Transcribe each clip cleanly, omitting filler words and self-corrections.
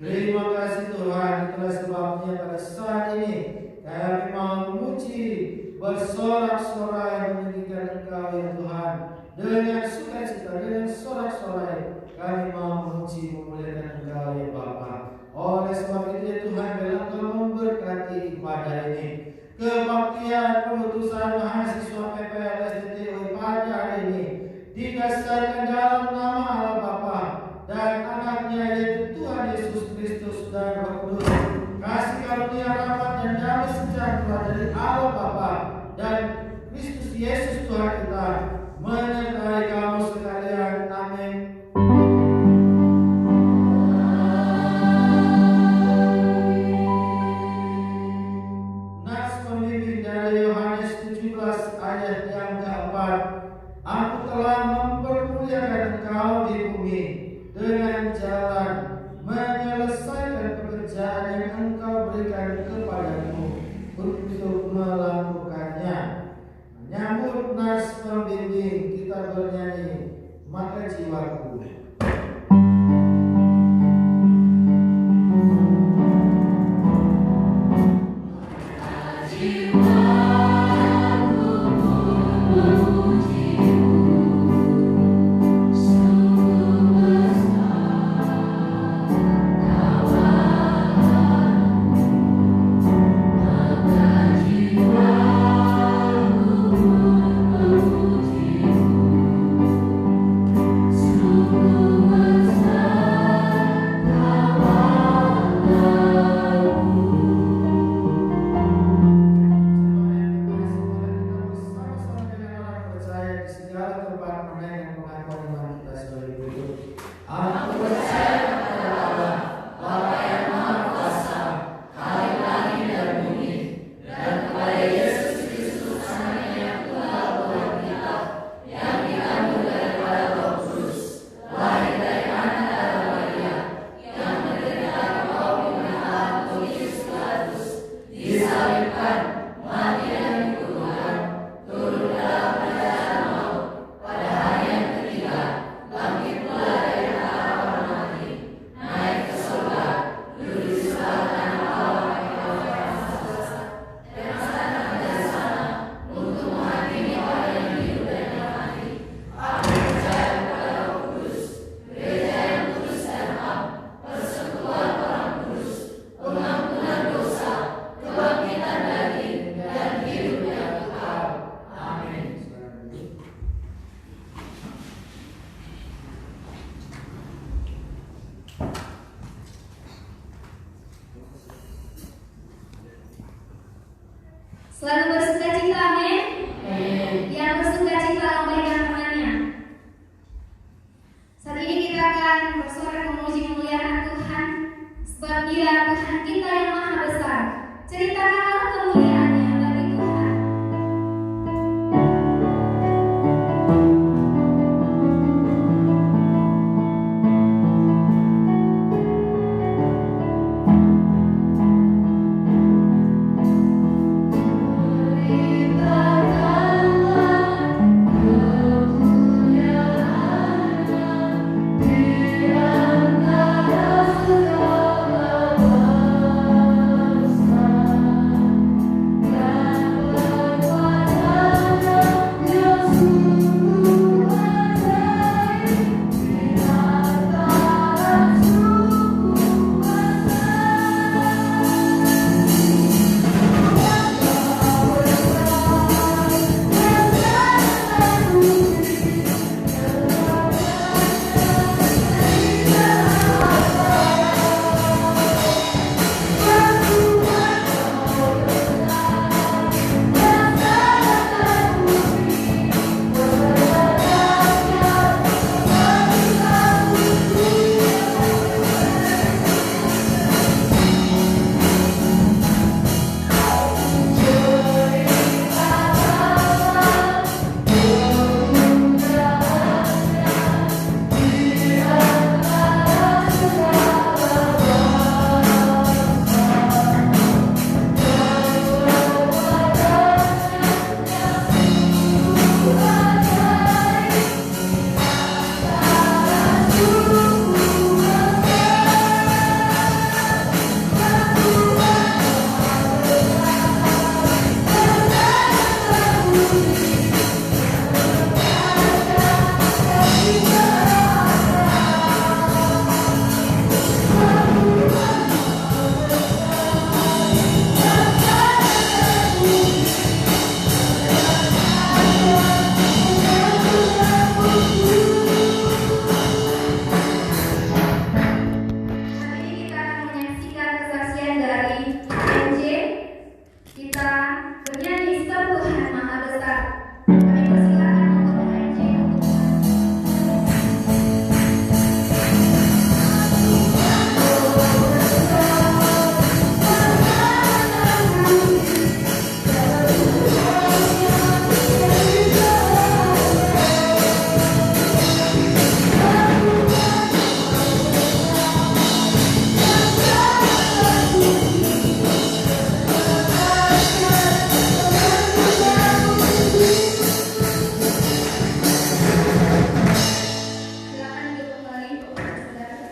Terima kasih Tuhan, itulah sebabnya pada saat ini kami mau memuji, bersorak-sorai meninggikan Engkau ya Tuhan. Dengan sukacita, dengan sorak-sorai kami mau memuji, memuliakan Engkau ya Bapa. Oleh sebab itu ya Tuhan, biarlah Engkau memberkati ibadah ini. Kebaktian pemutusan mahasiswa PPLS DTU pada hari ini didasarkan dalam nama Allah Bapa dan anaknya yaitu Tuhan Yesus Kristus dan Roh Kudus. Kasih karunia rahmat dan damai sejahtera dari Allah Bapa dan Kristus Yesus Tuhan kita menyertai kamu sekalian. Amin. Nas pembimbing dari Yohanes 17 ayat yang keempat. Aku telah mempermuliakan engkau di bumi dengan jalan menyelesaikan pekerjaan yang engkau berikan kepadamu untuk melakukannya. Menyambut nas pembimbing, kita bernyanyi Maka Jiwaku. Selalu bersukacita, amin. Yang bersukacita memberikan temannya. Saat ini kita akan bersorak memuji memuliakan Tuhan, sebab Dia Tuhan kita yang maha besar. Ceritakanlah kemuliaan-Nya bagi Tuhan. Hallelujah. kita bernyanyi sebab Tuhan Maha Besar. Kami persilakan untuk MJ untuk silakan duduk kembali untuk saudara.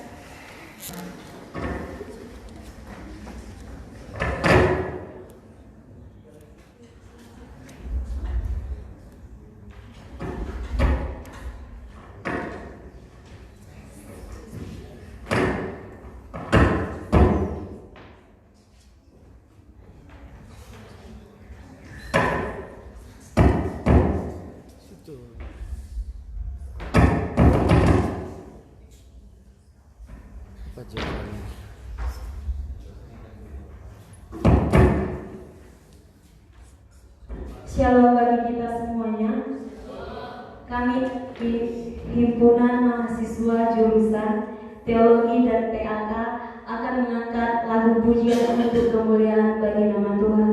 Shalom bagi kita semuanya. Kami di Himpunan Mahasiswa Jurusan Teologi dan PAK akan mengangkat lagu pujian untuk kemuliaan bagi nama Tuhan.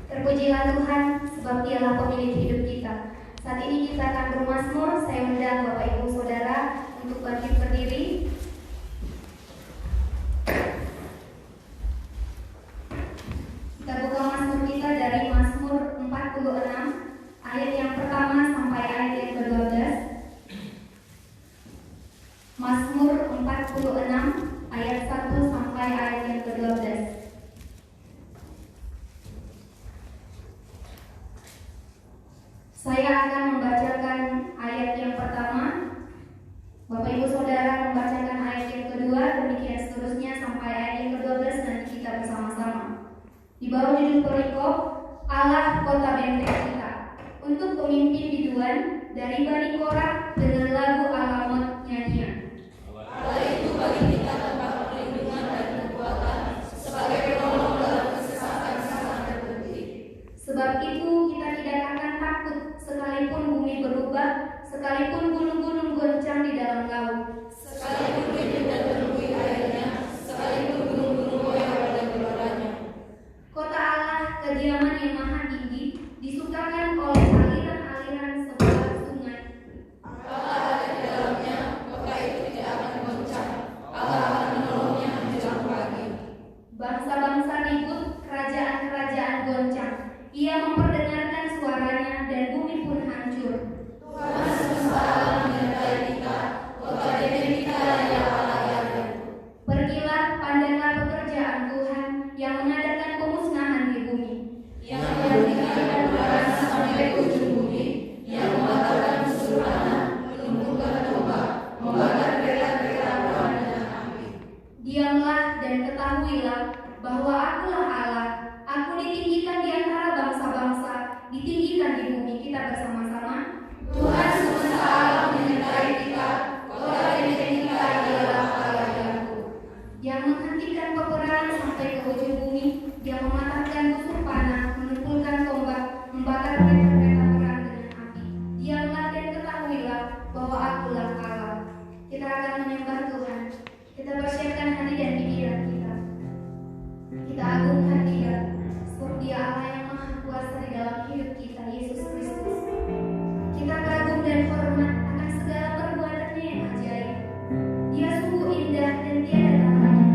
Terpujilah Tuhan, sebab Dialah pemilik hidup kita. Saat ini kita akan bermazmur. Saya undang Bapak Ibu Saudara untuk bangkit berdiri. Kita buka mazmur kita dari Mazmur 46 ayat yang pertama sampai Ujung Perikop, Allah kota benteng kita. Untuk pemimpin biduan dari Bani Korah dengan lagu Alamot nyanyian. Allah itu bagi kita tempat perlindungan dan kekuatan, sebagai penolong dalam kesesatan sangat terpenting. Sebab itu kita tidak akan takut sekalipun bumi berubah, sekalipun gunung-gunung goncang di dalam laut, Sekalipun hidup dan penuhi airnya, sekalipun gunung-gunung goyah pada gelombangnya. Kota Allah, kediaman yang maha tinggi, disukakan oleh aliran-aliran sebelah sungai. Allah ada di dalamnya, kota itu tidak akan goncang. Allah akan menolongnya menjelang pagi. Bangsa-bangsa ribut, kerajaan-kerajaan goncang. Ia memperdengarkan suaranya dan bumi pun hancur. Tuhan semesta alam menyertai kita, kota benteng kita adalah Allah Yahweh. Pergilah, pandanglah pekerjaan Tuhan yang mengadakan pemusnahan di bumi. Yang menghentikan perbuatan sampai ke ujung bumi, yang membatalkan musuh tanah, melumpuhkan tombak, membakar kereta-kereta perang dengan api. Diamlah dan ketahuilah bahwa Akulah Allah. Aku ditinggikan di antara bangsa-bangsa, ditinggikan di bumi. Kita bersama-sama. Tuhan semesta alam menyertai kita, kota benteng kita adalah Allah Yakub. Yang menghentikan peperangan sampai ke ujung bumi, yang mematahkan musuh panah, menumpulkan tombak, membakar kereta-kereta perang dengan api. Diamlah dan ketahuilah bahwa Akulah Allah. Kita akan menyembah Tuhan. Kita persiapkan hati dan pikiran kita. Kita agungkan Dia, sebab Dia Allah yang maha kuasa di dalam hidup kita, Yesus Kristus. Kita kagum dan hormat akan segala perbuatannya yang ajaib. Dia sungguh indah dan tiada tandanya.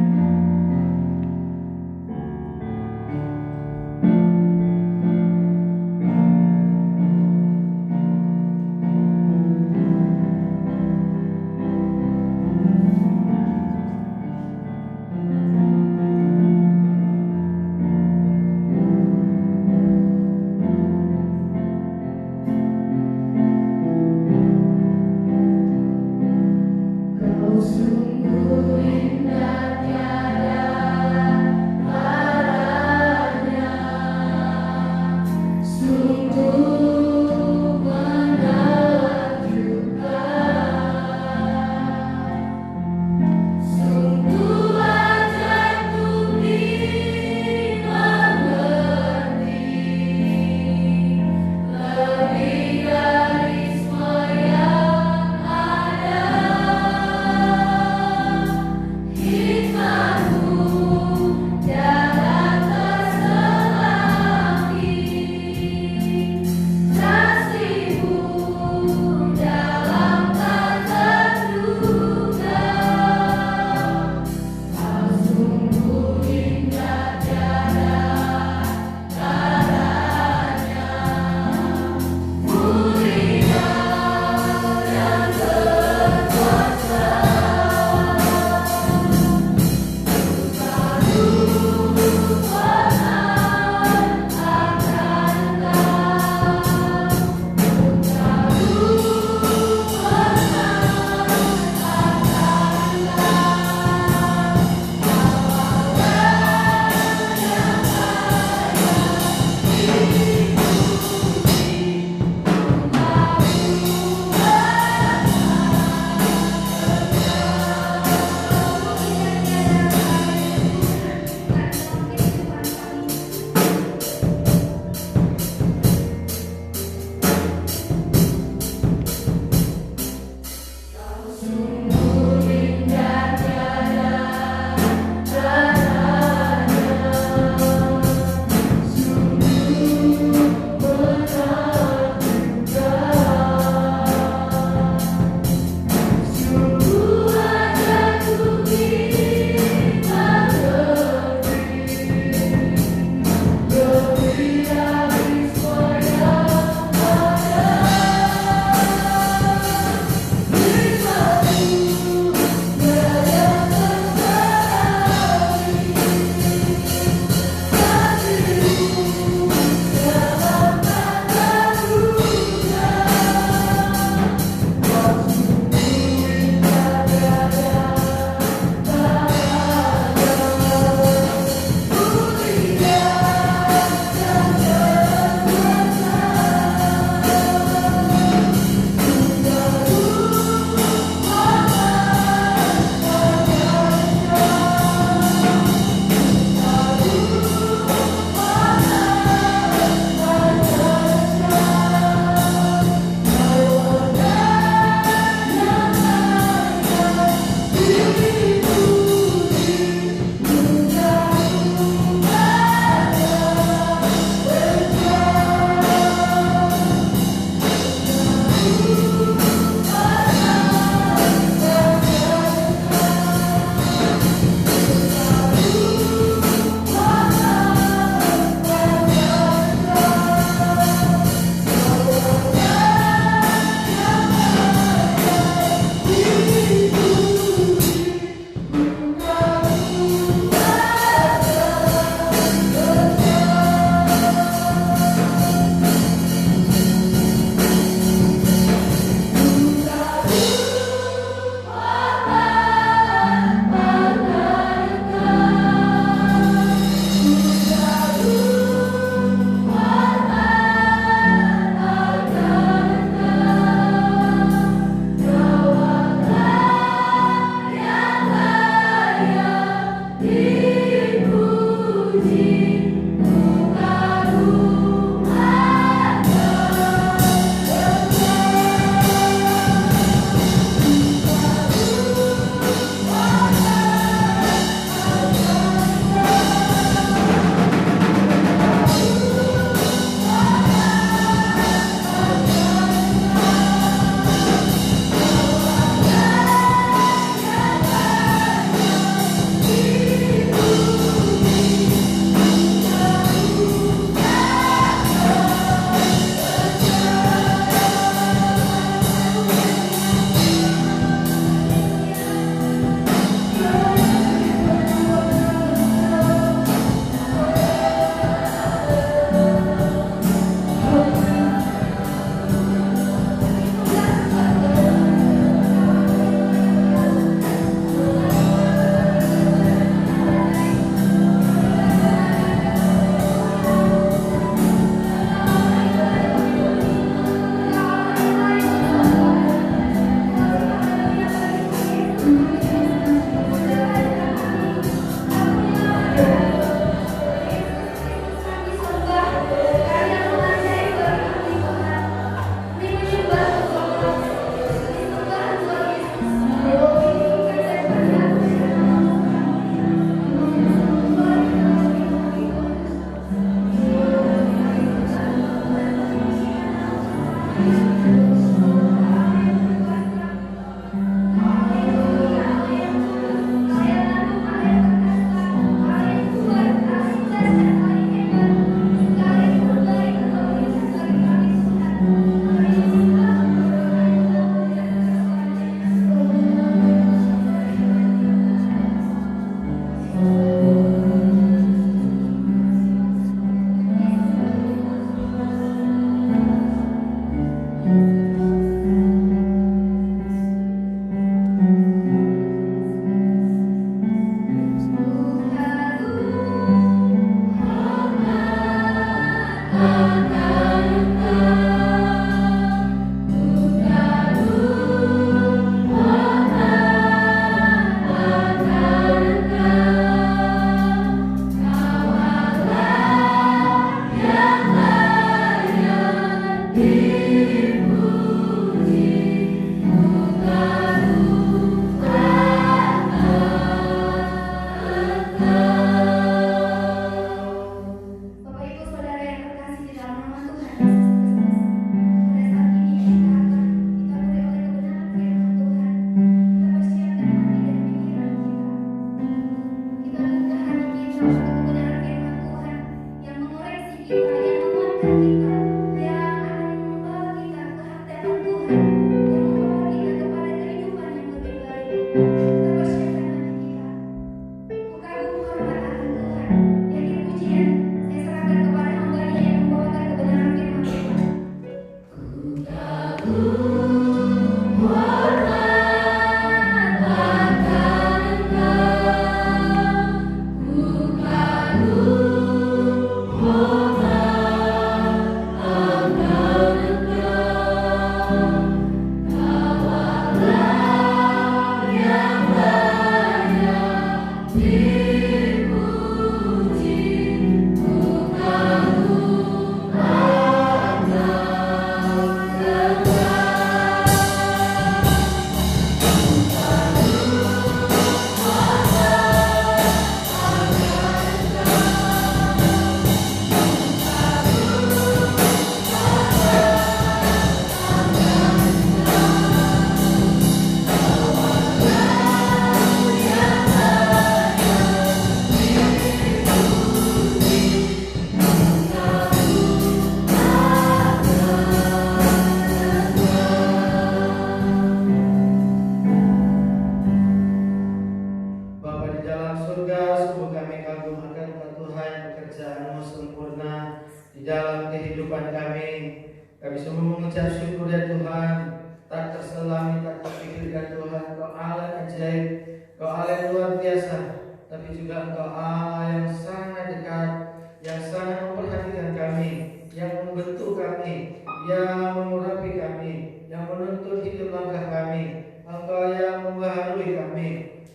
petunjuk langkah kami. Engkau yang membaharui kami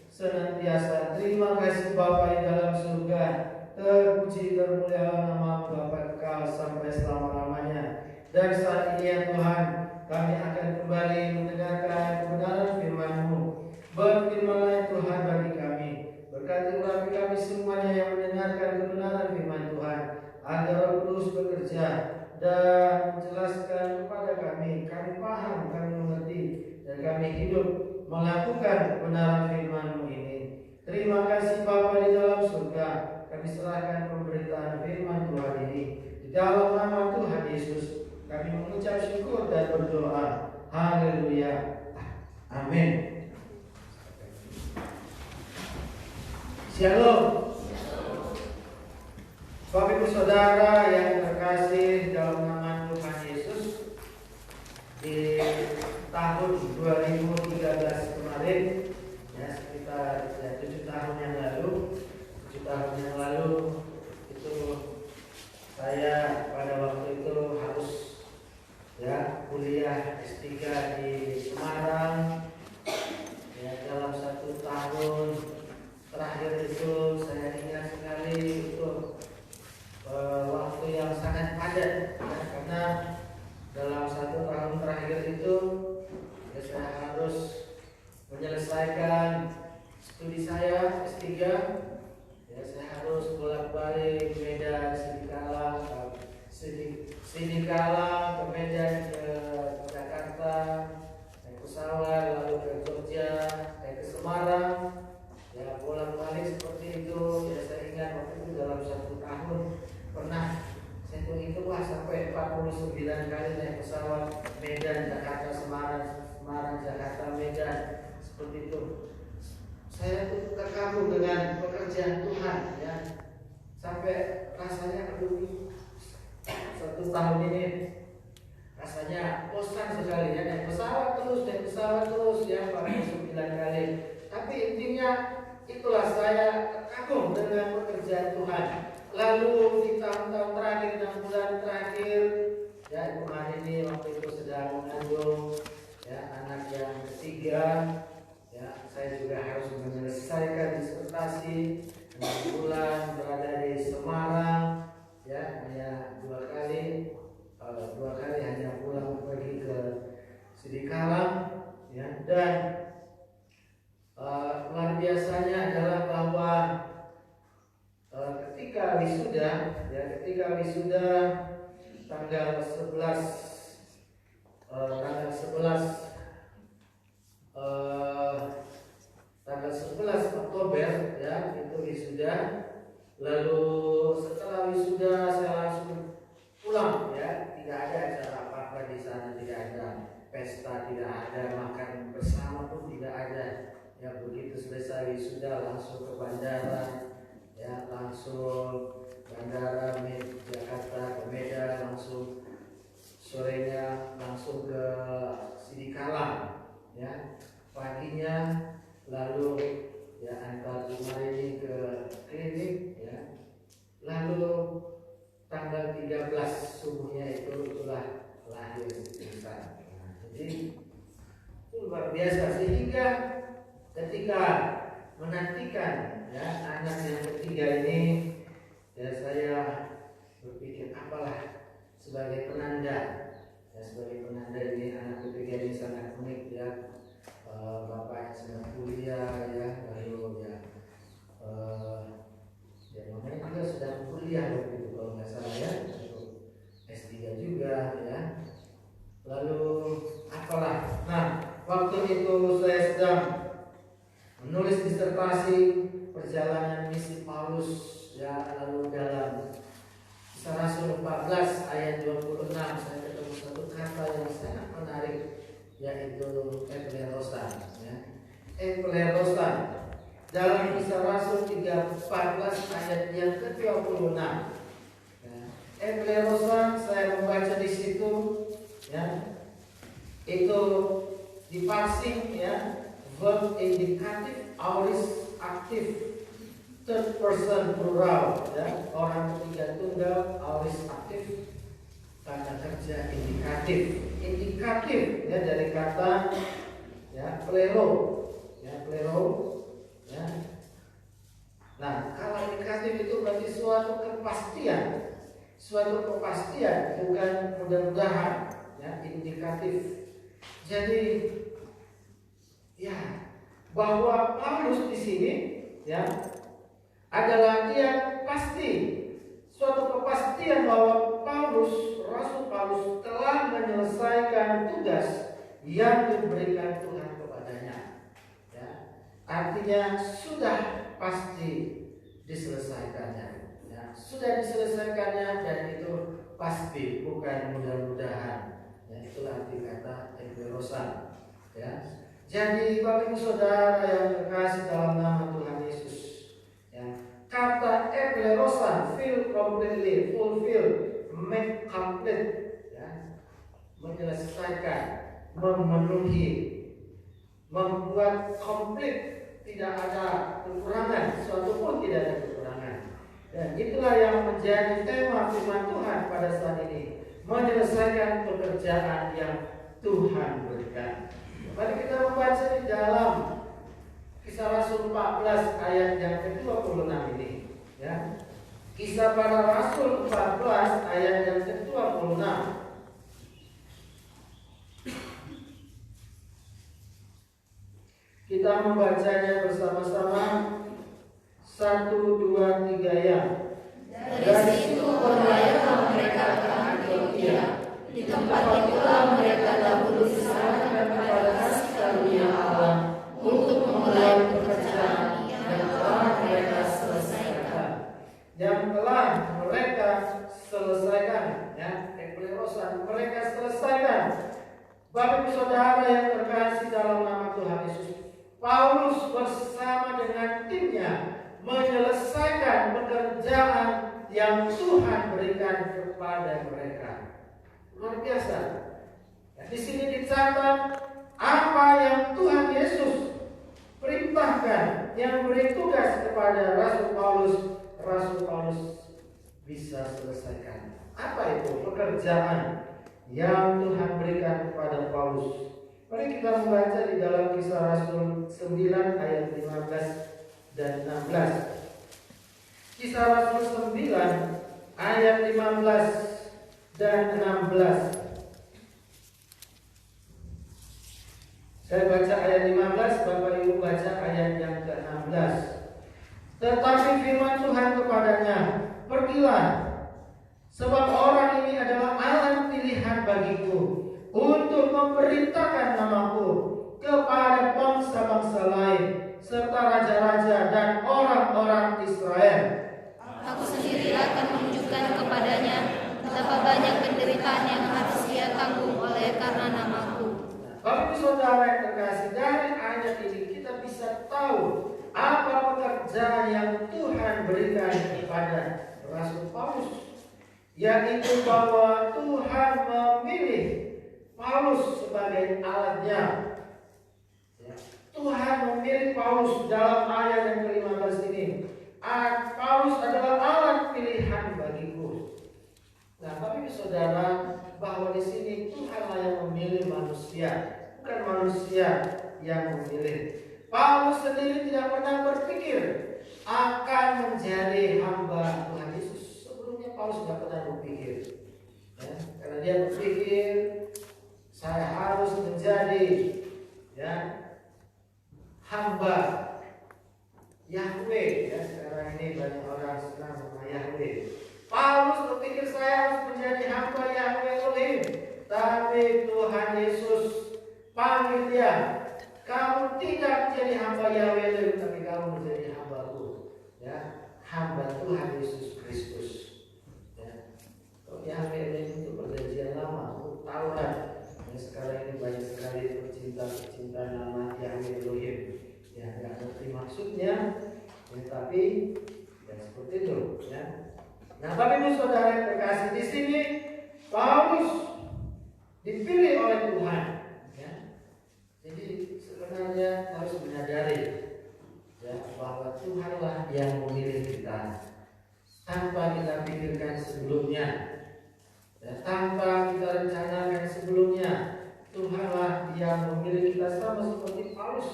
senantiasa. Terima kasih Bapa di dalam surga. Terpuji termulialah nama Bapa kekal sampai selama-lamanya. Dan saat ini ya Tuhan, kami akan kembali mendengarkan kebenaran firman-Mu. Berfirmanlah ya Tuhan bagi kami. Berkati urapi kami semuanya yang mendengarkan kebenaran firman Tuhan, agar Roh Kudus bekerja dan menjelaskan kepada kami. Kami paham, kami mengerti, dan kami hidup melakukan kebenaran firman-Mu ini. Terima kasih Bapa di dalam surga. Kami serahkan pemberitaan firman Tuhan ini di dalam nama Tuhan Yesus. Kami mengucap syukur dan berdoa. Haleluya. Amin. Shalom. Bapak Ibu Saudara yang terkasih dalam nama Tuhan Yesus, di tahun 2013 kemarin, ya sekitar 7 tahun yang lalu, itu saya pada waktu itu harus kuliah S3 di Semarang. Ya, dalam 1 tahun terakhir itu saya ingat sekali itu waktu yang sangat padat, ya, karena dalam 1 tahun terakhir itu ya, saya harus menyelesaikan studi saya S3. Ya, saya harus bolak-balik Medan, Sidikalang ke Medan, ke Jakarta, naik pesawat, lalu ke Jogja, naik ke Semarang. Ya, bolak-balik seperti itu. Ya, saya ingat waktu itu dalam 1 tahun pernah saya hitung sampai 49 kali naik pesawat Medan, Jakarta, Semarang, Jakarta, Medan, seperti itu. Saya tuh terkagum dengan pekerjaan Tuhan, ya, sampai rasanya aduh 1 tahun ini rasanya bosan sekali, ya, naik pesawat terus ya 49 kali. Tapi intinya itulah saya terkagum dengan pekerjaan Tuhan. Lalu di tahun-tahun terakhir, 6 bulan terakhir, ya kemarin ini waktu itu sedang mengandung ya anak yang ketiga. Ya, saya juga harus menyelesaikan disertasi 6 bulan berada di Semarang. Ya, hanya 2 kali hanya pulang pergi ke Sidikalang. Ya, dan luar biasanya adalah bahwa ketika wisuda tanggal 11 Oktober, ya, itu wisuda. Lalu setelah wisuda saya langsung pulang, ya, tidak ada acara apa-apa di sana, tidak ada pesta, tidak ada makan bersama pun tidak ada. Ya, begitu selesai wisuda langsung ke bandara, ya, langsung bandara Jakarta ke Medan, langsung sorenya langsung ke Sidikalang, ya, paginya lalu ya antar kemarin ini ke klinik, ya, lalu tanggal 13 subuhnya itulah lahir Insan. Nah, jadi itu luar biasa, sehingga ketika menantikan ya anak yang ketiga ini, ya saya berpikir apalah sebagai penanda, ya, ini anak ketiga ini sangat unik, ya. Bapak sedang kuliah, ya, lalu ya mamanya juga sedang kuliah waktu itu kalau nggak salah, ya, S3 juga, ya. Lalu apalah, nah waktu itu saya sedang menulis disertasi perjalanan misi Paulus, ya, lalu dalam Kisah Rasul 14 ayat 26 saya ketemu satu kata yang sangat menarik, yaitu eklerosan, ya. Eklerosan dalam Kisah Rasul 14 ayat yang ke-26. Ya. Eklerosan saya membaca di situ, ya, itu diparsing, ya, verb indikatif, aorist aktif, third person plural, ya, orang ketiga tunggal, aorist aktif, kata kerja indikatif ya, dari kata ya plero ya. Nah, kalau indikatif itu berarti suatu kepastian, bukan mudah-mudahan ya, indikatif. Jadi ya, bahwa Paulus di sini ya adalah dia pasti, suatu kepastian bahwa Rasul Paulus telah menyelesaikan tugas yang diberikan Tuhan kepadanya. Ya, artinya sudah pasti diselesaikannya. Ya, sudah diselesaikannya dan itu pasti, bukan mudah-mudahan. Ya, itulah arti kata eklerosan. Ya. Jadi Bapak Ibu Saudara yang terkasih dalam nama Tuhan Yesus, ya, kata eklerosan, feel completely, fulfill, make complete, ya, menyelesaikan, memenuhi, membuat komplit, tidak ada kekurangan, suatu pun tidak ada kekurangan. Dan itulah yang menjadi tema firman Tuhan pada saat ini, menyelesaikan pekerjaan yang Tuhan berikan. Mari kita membaca di dalam Kisah Rasul 14 ayat yang ke-26 ini, ya. Kisah Para Rasul 14 ayat yang ke-26. Kita membacanya bersama-sama. 1, 2, 3 ya. Dari situ berlayarlah mereka ke Antioquia. Di tempat itulah mereka dahulu diserahkan kepada kasih karunia Allah untuk memulai pekerjaan yang telah mereka selesaikan. Ya, eklerosan, mereka selesaikan. Bapak Ibu Saudara yang terkasih dalam nama Tuhan Yesus, Paulus bersama dengan timnya menyelesaikan pekerjaan yang Tuhan berikan kepada mereka. Luar biasa. Ya, di sini dicatat apa yang Tuhan Yesus perintahkan, yang beri tugas kepada Rasul Paulus bisa selesaikan. Apa itu pekerjaan yang Tuhan berikan kepada Paulus? Mari kita membaca di dalam Kisah Rasul 9 ayat 15 dan 16. Kisah Rasul 9 ayat 15 dan 16. Saya baca ayat 15, Bapak Ibu baca ayat yang ke-16. Tetapi firman Tuhan kepadanya, pergilah, sebab orang ini adalah alat pilihan bagiku untuk memerintahkan namaku kepada bangsa-bangsa lain serta raja-raja dan orang-orang Israel. Aku sendiri akan menunjukkan kepadanya betapa banyak penderitaan yang harus ia tanggung oleh karena namaku. Bapak Ibu Saudara yang terkasih, dari ayat ini kita bisa tahu apa pekerjaan yang Tuhan berikan kepada Rasul Paulus, yaitu bahwa Tuhan memilih Paulus sebagai alatnya. Tuhan memilih Paulus dalam ayat yang ke-15 ini. Paulus adalah alat pilihan bagiku. Nah, Bapak Ibu Saudara, bahwa di sini Tuhanlah yang memilih manusia, bukan manusia yang memilih. Paulus sendiri tidak pernah berpikir akan menjadi hamba Tuhan Yesus. Sebelumnya Paulus tidak pernah berpikir, ya, karena dia berpikir saya harus menjadi, ya, hamba Yahweh. Ya, sekarang ini banyak orang senang sama Yahweh. Paulus berpikir saya harus menjadi hamba Yahweh Elohim. Tapi Tuhan Yesus panggil dia, kamu tidak menjadi hamba Yahweh Elohim, tapi kamu menjadi hamba-Ku, ya, hamba Tuhan Yesus Kristus. Ya. Kalau Yahweh Elohim itu perjanjian lama, itu Taurat. Ya, sekarang ini banyak sekali pecinta nama Yahweh Elohim. Ya, nggak ngerti maksudnya, ya, tapi ya seperti itu. Ya. Nah, Bapak Ibu Saudara yang terkasih, di sini Paulus dipilih oleh Tuhan. Ya. Jadi sebenarnya harus menyadari, ya, bahwa Tuhanlah yang memilih kita tanpa kita pikirkan sebelumnya, ya, tanpa kita sama seperti Paulus.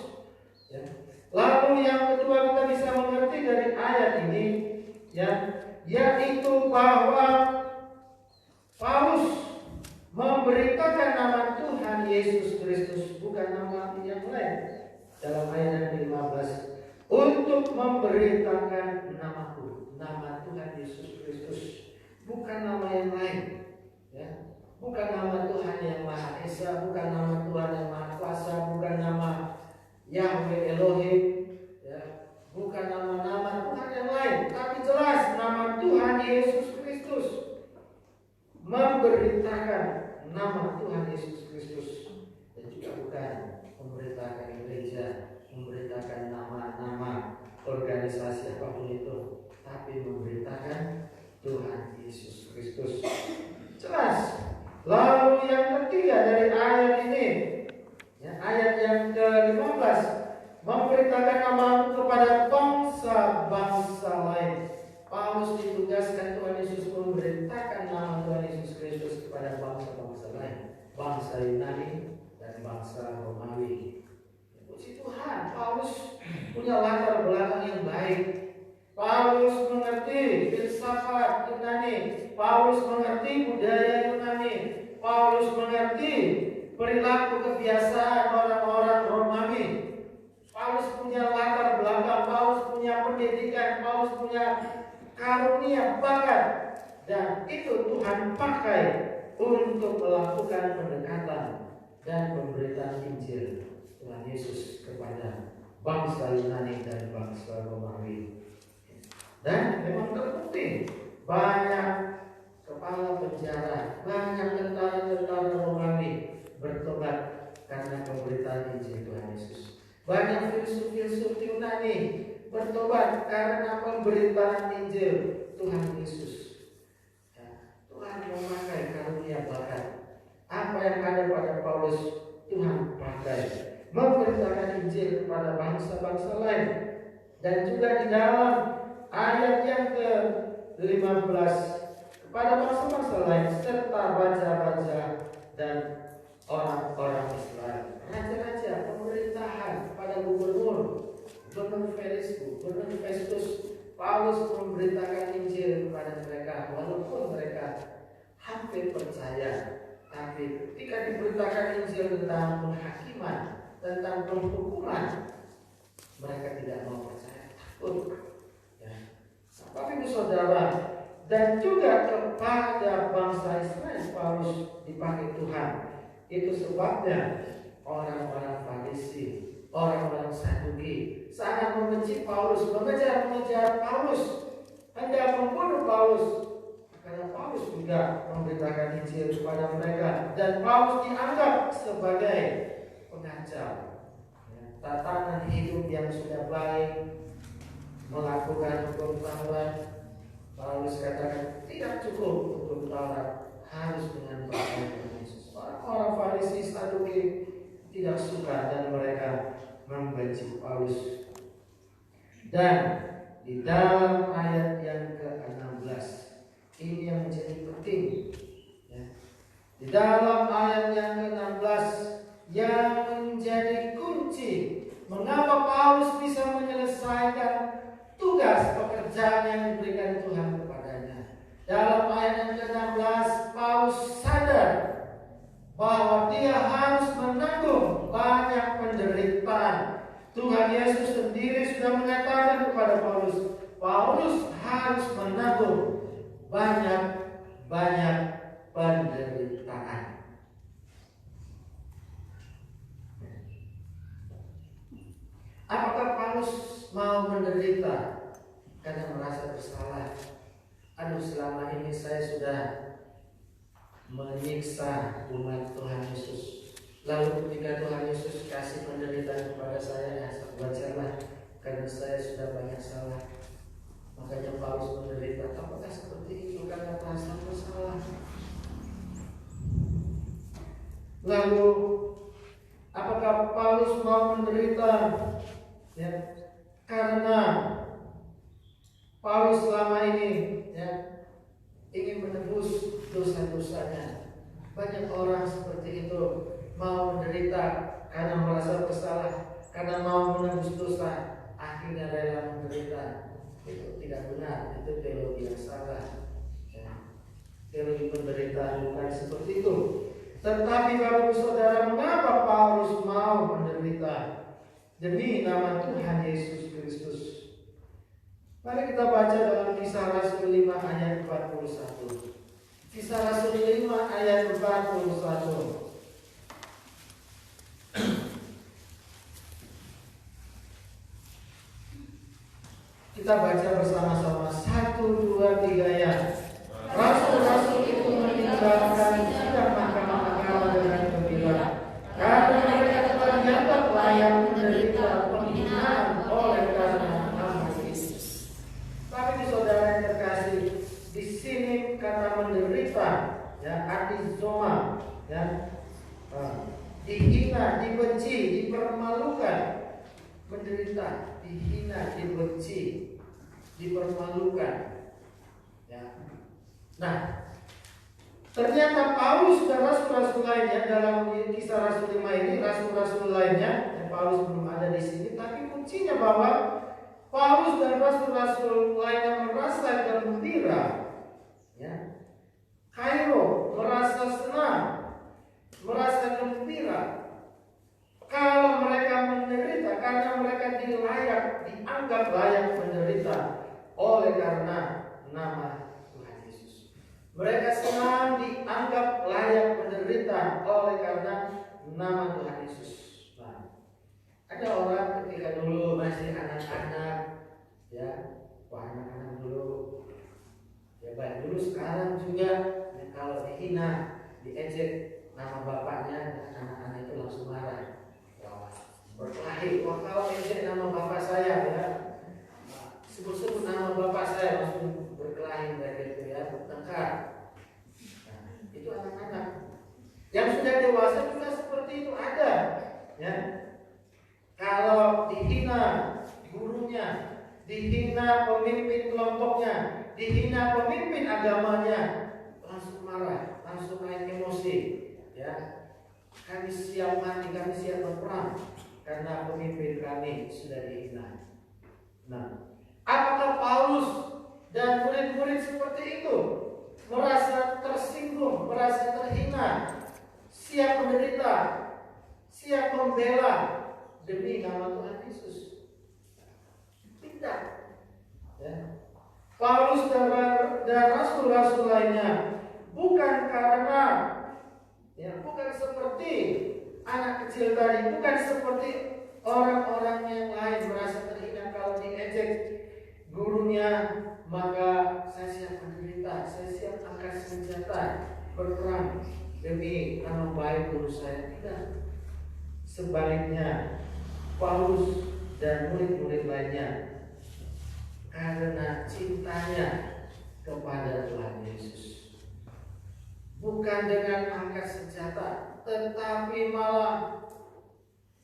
Ya. Lalu yang kedua kita bisa mengerti dari ayat ini, ya, yaitu bahwa Paulus memberitakan nama Tuhan Yesus Kristus, bukan nama yang lain. Dalam ayat yang ke-15, untuk memberitakan namaku, nama Tuhan Yesus Kristus, bukan nama yang lain, ya. Bukan nama Tuhan yang Maha Esa, bukan nama Tuhan yang Maha Kuasa, bukan nama Yahweh Elohim, ya. Bukan nama-nama Tuhan yang lain, tapi jelas nama Tuhan Yesus Kristus. Memberitakan nama Tuhan Yesus Kristus, dan juga bukan memberitakan gereja, memberitakan nama-nama organisasi apapun itu, tapi memberitakan Tuhan Yesus Kristus. Jelas. Lalu yang ketiga dari ayat ini, ya, ayat yang ke-15, memberitakan nama kepada bangsa-bangsa lain. Paulus ditugaskan Tuhan Yesus memberitakan nama Tuhan Yesus Kristus kepada bangsa-bangsa lain, bangsa Yunani dan bangsa Romawi. Puji Tuhan, Paulus punya latar belakang yang baik. Paulus mengerti filsafat Yunani, Paulus mengerti budaya Yunani, Paulus mengerti perilaku kebiasaan orang-orang Romawi. Paulus punya latar belakang, Paulus punya pendidikan, Paulus punya karunia, bakat, dan itu Tuhan pakai untuk melakukan pendekatan dan pemberitaan Injil Tuhan Yesus kepada bangsa Yunani dan bangsa Romawi. Dan memang terbukti banyak kepala penjara, banyak tentara-tentara Romawi bertobat karena pemberitaan Injil Tuhan Yesus. Banyak filsuf-filsuf Yunani bertobat karena pemberitaan Injil Tuhan Yesus. Ya, Tuhan memakai karunia bakat. Apa yang ada pada Paulus, Tuhan pakai memberitakan Injil kepada bangsa-bangsa lain. Dan juga di dalam ayat yang ke-15, kepada bangsa-bangsa lain serta raja-raja dan orang-orang Israel. Raja-raja, pemerintahan kepada gubernur Felis, gubernur Festus. Paulus memberitakan Injil kepada mereka, walaupun mereka hampir percaya, tapi ketika diberitakan Injil tentang penghakiman, tentang penghukuman, mereka tidak mau percaya, takut. Ya. Bapak Ibu Saudara, dan juga kepada bangsa Israel Paulus dipakai Tuhan. Itu sebabnya orang-orang Farisi, orang-orang Saduki sangat membenci Paulus, mengejar Paulus, hendak membunuh Paulus. Karena Paulus juga memberitakan Injil kepada mereka, dan Paulus dianggap sebagai pengajar. Tatanan hidup yang sudah baik, melakukan hukum Taurat. Paulus katakan tidak cukup hukum Taurat, harus dengan percaya Yesus. Orang-orang Farisi Saduki tidak suka dan mereka membenci Paulus. Dan di dalam ayat yang ke-16, ini yang menjadi penting, ya. Di dalam ayat yang ke-16 yang menjadi kunci mengapa Paulus bisa menyelesaikan tugas pekerjaan yang diberikan Tuhan kepadanya. Dalam ayat yang ke-16, Paulus sadar bahwa dia harus menanggung banyak penderitaan. Tuhan Yesus sendiri sudah mengatakan kepada Paulus, Paulus harus menanggung banyak penderitaan. Apakah Paulus mau menderita karena merasa bersalah? Aduh, selama ini saya sudah menyiksa umat Tuhan Yesus. Lalu ketika Tuhan Yesus kasih penderitaan kepada saya, ya wajarlah karena saya sudah banyak salah. Makanya Paulus menderita. Apakah seperti itu karena perasaan bersalah? Lalu apakah Paulus mau menderita, ya, karena Paulus selama ini, ya, ingin menebus dosa-dosanya? Banyak orang seperti itu mau menderita karena merasa bersalah, karena mau menembus dosa, akhirnya rela menderita. Itu tidak benar, itu teologi yang salah. Ya. Teologi penderitaan bukan seperti itu. Tetapi Bapak Saudara, mengapa Paulus mau menderita demi nama Tuhan Yesus Kristus? Mari kita baca dalam Kisah Rasul 5 ayat 41. Kisah Rasul 5 ayat 41. Kita baca bersama-sama. 1, 2, 3 ya. Rasul-rasul itu meninggalkan sidang mahkamah agama dengan gembira, karena mereka telah dianggap layak menderita penghinaan oleh karena nama Kristus. Tapi saudara yang terkasih, di sini kata menderita, ya, artizoma, ya, dihina, dibenci, dipermalukan, menderita, dihina, dibenci, dipermalukan. Ya. Nah, ternyata Paulus dan rasul-rasul lainnya dalam Kisah Rasul 5 ini, rasul-rasul lainnya, Paulus belum ada di sini, tapi kuncinya bahwa Paulus dan rasul-rasul lainnya merasa gembira, ya. Kairo merasa senang, merasa gembira kalau mereka menderita, karena mereka dianggap layak menderita oleh karena nama Tuhan Yesus. Mereka senang dianggap layak menderita oleh karena nama Tuhan Yesus. Nah, ada orang ketika dulu masih anak-anak, ya, anak-anak dulu, ya baik dulu sekarang juga, ya, kalau dihina, diejek nama bapaknya, anak-anak itu langsung marah. Berkelahi, wah kau ejek nama bapak saya, ya, sebut-sebut nama bapak saya, langsung berkelahi mereka itu, ya, bertengkar. Nah, itu anak-anak. Yang sudah dewasa juga seperti itu ada, ya. Kalau dihina gurunya, dihina pemimpin kelompoknya, dihina pemimpin agamanya, langsung marah, langsung main emosi, ya. Kami siap mati, kami siap berperang karena pemimpin kami sudah dihina. Nah, apakah Paulus dan murid-murid seperti itu? Merasa tersinggung, merasa terhina, siap menderita, siap membela demi nama Tuhan Yesus? Tidak. Ya. Paulus dan rasul-rasul lainnya bukan karena, ya, bukan seperti anak kecil tadi, bukan seperti orang-orang yang lain merasa terhina kalau diejek gurunya, maka saya siap menderita, saya siap angkat senjata berperang demi nama baik guru saya. Tidak. Sebaliknya, Paulus dan murid-murid lainnya karena cintanya kepada Tuhan Yesus, bukan dengan angkat senjata, tetapi malah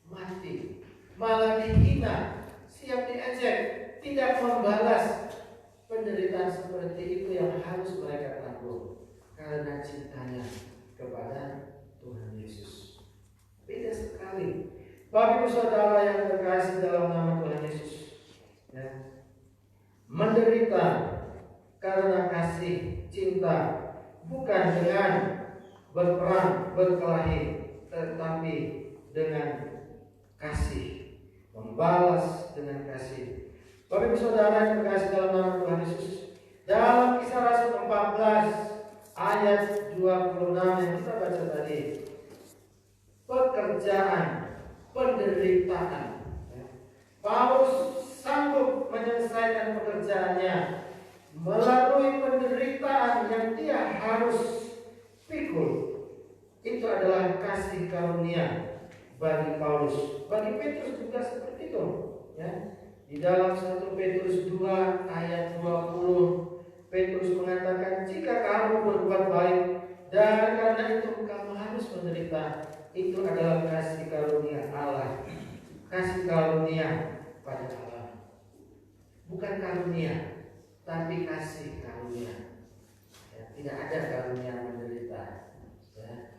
mati, malah dihina, siap diejek, tidak membalas penderitaan seperti itu yang harus mereka tanggung karena cintanya kepada Tuhan Yesus. Beda sekali. Bapak Ibu Saudara yang terkasih dalam nama Tuhan Yesus, ya, menderita karena kasih cinta, bukan dengan berperang, berkelahi, tetapi dengan kasih, membalas dengan kasih. Bapak Ibu Saudara yang terkasih dalam nama Tuhan Yesus, dalam Kisah Rasul 14 ayat 26 yang kita baca tadi, pekerjaan, penderitaan, ya, Paulus sanggup menyelesaikan pekerjaannya melalui penderitaan yang dia harus pikul. Itu adalah kasih karunia bagi Paulus. Bagi Petrus juga seperti itu, ya. Di dalam 1 Petrus 2 ayat 20, Petrus mengatakan, jika kamu berbuat baik dan karena itu kamu harus menderita, itu adalah kasih karunia Allah. Kasih karunia pada Allah, bukan karunia, tapi kasih karunia. Ya, tidak ada karunia menderita, ya,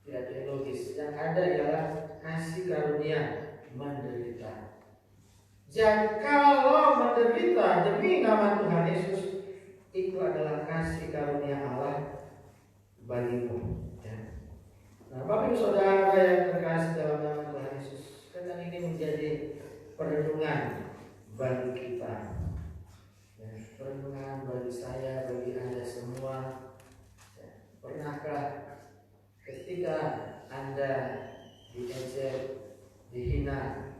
tidak teologis. Yang ada ialah kasih karunia menderita. Jadi kalau menderita demi nama Tuhan Yesus, itu adalah kasih karunia Allah bagimu. Ya. Nah, Bapak Ibu Saudara yang terkasih dalam nama Tuhan Yesus, kadang ini menjadi perenungan bagi kita. Ya, perenungan bagi saya, bagi Anda semua. Ya, pernahkah ketika Anda diejek, dihina,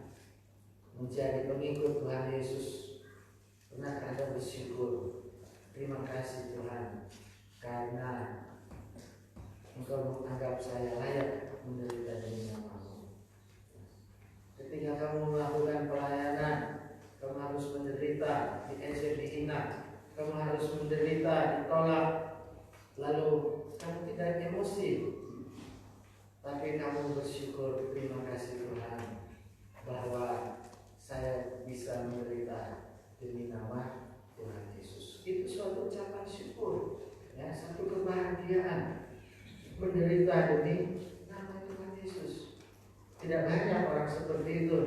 menjadi pengikut Tuhan Yesus, pernahkah Anda bersyukur? Terima kasih Tuhan, karena Engkau menganggap saya layak menderita demi nama-Mu. Ketika kamu melakukan pelayanan, kamu harus menderita, diejek, dihina, kamu harus menderita, ditolak, lalu kamu tidak emosi, tapi kamu bersyukur, terima kasih Tuhan bahwa saya bisa menderita demi nama Tuhan Yesus. Itu suatu ucapan syukur, ya, satu kebahagiaan menderita demi nama Tuhan Yesus. Tidak banyak orang seperti itu.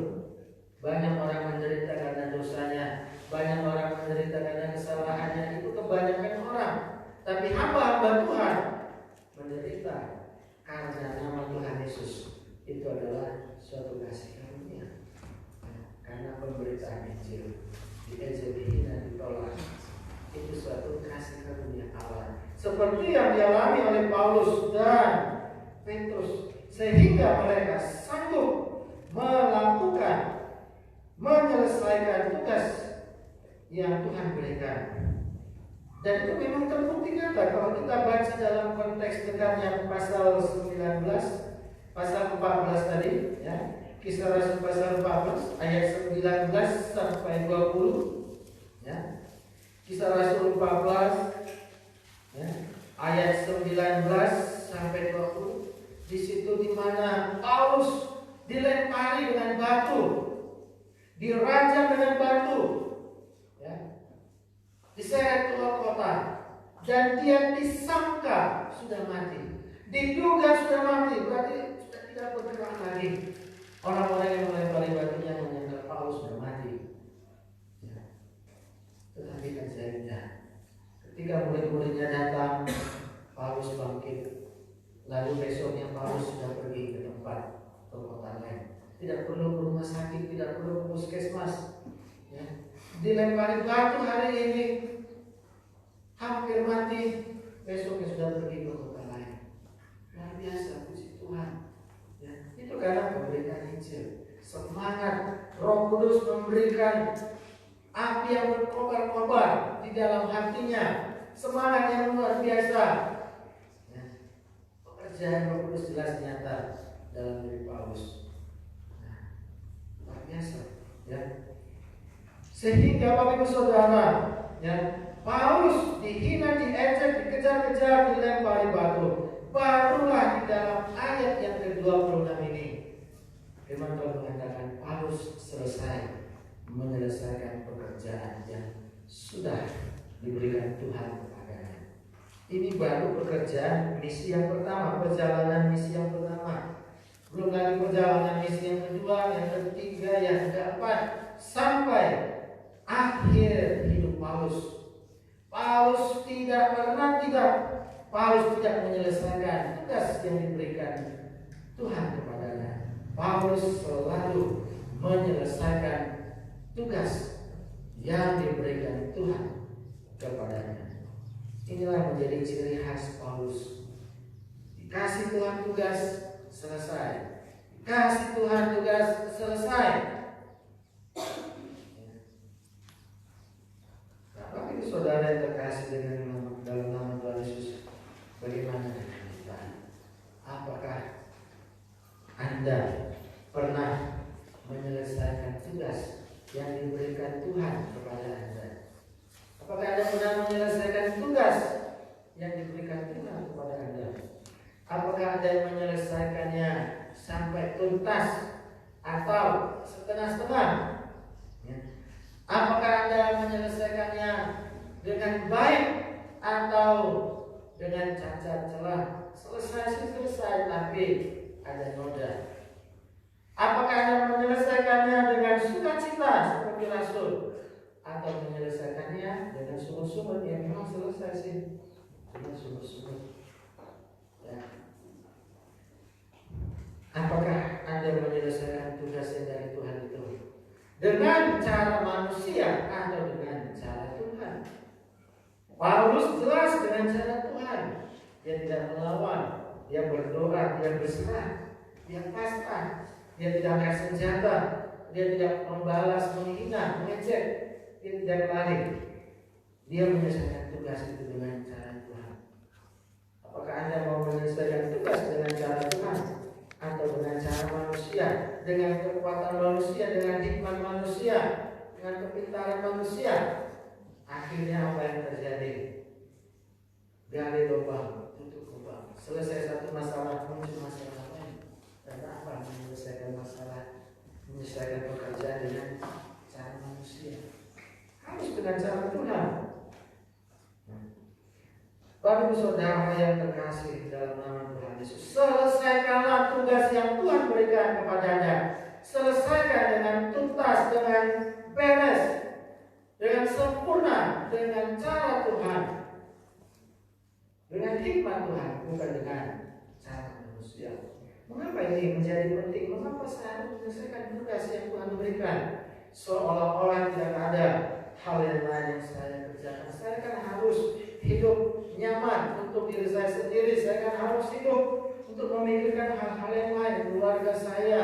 Banyak orang menderita karena dosanya, banyak orang menderita karena kesalahannya. Itu kebanyakan orang. Tapi hamba-hamba Tuhan menderita karena nama Tuhan Yesus. Itu adalah suatu kasih karunia. Karena pemberitaan Injil, diejek, dihina, ditolak, itu suatu kasih karunia Allah. Seperti yang dialami oleh Paulus dan Petrus, sehingga mereka sanggup melakukan, menyelesaikan tugas yang Tuhan berikan. Dan itu memang terbukti nyata kalau kita baca dalam konteks dekatnya pasal 19, pasal 14 tadi, ya. Kisah Rasul pasal 14 ayat 19 sampai 20, ya. Kisah Rasul 14, ya, ayat 19 sampai 20. Di situ di mana Paulus dilempari dengan batu, dirajam dengan batu, ya, diseret keluar kota, dan dia disangka sudah mati, diduga sudah mati, berarti sudah tidak bergerak lagi. Orang-orang yang melempari batunya menyangka Paulus sudah mati, ya. Tetapi kejadiannya, ketika murid-muridnya datang, Paulus bangkit. Lalu besoknya Paulus sudah pergi ke tempat ke kota lain. Tidak perlu ke rumah sakit, tidak perlu ke puskesmas, ya. Dilempari batu hari ini, hampir mati, besoknya sudah pergi ke kota lain. Luar biasa, puji Tuhan. Ya, itu karena pemberitaan Injil. Semangat Roh Kudus memberikan api yang berkobar-kobar di dalam hatinya, semangat yang luar biasa. Ya, pekerjaan Roh Kudus jelas nyata dalam diri Paulus. Nah, luar biasa, ya. Sehingga Bapak Ibu Saudara, ya, Paulus dihina, diejek, dikejar-kejar, dilempari batu. Barulah di dalam ayat yang ke-26 ini firman Tuhan mengatakan Paulus selesai menyelesaikan pekerjaan yang sudah diberikan Tuhan kepadanya. Ini baru pekerjaan misi yang pertama, perjalanan misi yang pertama. Belum lagi perjalanan misi yang kedua, yang ketiga, yang keempat, sampai akhir hidup Paulus. Paulus tidak menyelesaikan tugas yang diberikan Tuhan kepadanya. Paulus selalu menyelesaikan tugas yang diberikan Tuhan kepadanya. Inilah menjadi ciri khas Paulus. Dikasih Tuhan tugas, selesai. Dikasih Tuhan tugas, selesai. Bapak Ibu Saudara yang terkasih dengan dalam nama Tuhan Yesus, bagaimana dengan kita? Apakah Anda pernah menyelesaikan tugas yang diberikan Tuhan kepada Anda? Apakah Anda pernah menyelesaikan tugas yang diberikan Tuhan kepada Anda? Apakah Anda menyelesaikannya sampai tuntas atau setengah-setengah? Ya. Apakah Anda menyelesaikannya dengan baik atau dengan cacat celah? Selesai, tapi ada noda. Apakah Anda menyelesaikannya dengan sukacita seperti Rasul, atau menyelesaikannya dengan sungguh-sungguh? Ya memang selesai sih, dengan sungguh-sungguh. Ya. Apakah Anda menyelesaikan tugas yang dari Tuhan itu dengan cara manusia atau dengan cara Tuhan? Paulus jelas dengan cara Tuhan. Dia tidak melawan, dia berdoa, dia berserah, dia pasrah, dia tidak angkat senjata, dia tidak membalas, menghina, mengejek, dia tidak lari. Dia menyelesaikan tugas itu dengan cara Tuhan. Apakah Anda mau menyelesaikan tugas dengan cara Tuhan atau dengan cara manusia, dengan kekuatan manusia, dengan hikmat manusia, dengan kepintaran manusia? Akhirnya apa yang terjadi? Gali lubang, tutup lubang. Selesai satu masalah, muncul masalah lain. Dan apa? Menyelesaikan masalah, menyelesaikan pekerjaan dengan cara manusia. Harus dengan cara Tuhan. Bapak Ibu Saudara yang terkasih dalam nama Tuhan Yesus, selesaikanlah tugas yang Tuhan berikan kepada Anda. Selesaikan dengan tuntas, dengan beres, dengan sempurna, dengan cara Tuhan, dengan hikmat Tuhan, bukan dengan cara manusia. Mengapa ini menjadi penting? Mengapa saya harus menyelesaikan tugas yang Tuhan berikan? Seolah-olah tidak ada hal yang lain yang saya kerjakan. Saya kan harus hidup nyaman untuk diri saya sendiri. Saya kan harus hidup untuk memikirkan hal-hal yang lain, keluarga saya,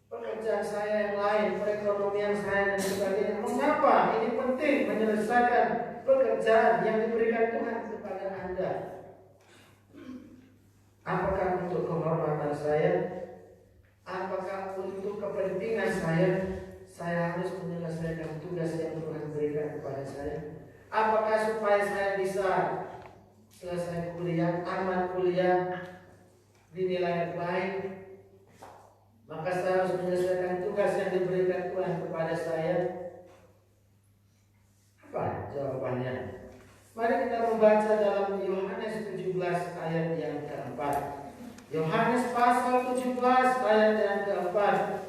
pekerjaan saya yang lain, perekonomian saya dan sebagainya. Mengapa ini penting menyelesaikan pekerjaan yang diberikan Tuhan kepada Anda? Apakah untuk kehormatan saya? Apakah untuk kepentingan saya? Saya harus menyelesaikan tugas yang Tuhan berikan kepada saya. Apakah supaya saya bisa selesai kuliah, tamat kuliah, dinilai baik, maka saya harus menyelesaikan tugas yang diberikan Tuhan kepada saya? Apa jawabannya? Mari kita membaca dalam Yohanes 17 ayat yang keempat. Yohanes pasal 17 ayat yang keempat.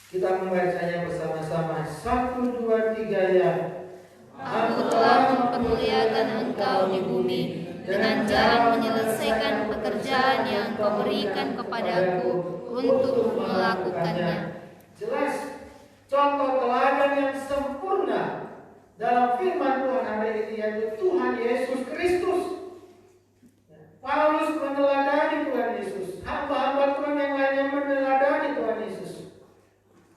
Kita membacanya bersama-sama. 1, 2, 3 ya. Aku telah mempermuliakan engkau di bumi dengan jalan menyelesaikan pekerjaan yang kau berikan kepadaku untuk melakukannya. Jelas contoh teladan yang sempurna dalam firman Tuhan hari ini yaitu Tuhan Yesus Kristus. Paulus meneladani Tuhan Yesus. Hamba-hamba Tuhan yang lainnya meneladani Tuhan Yesus.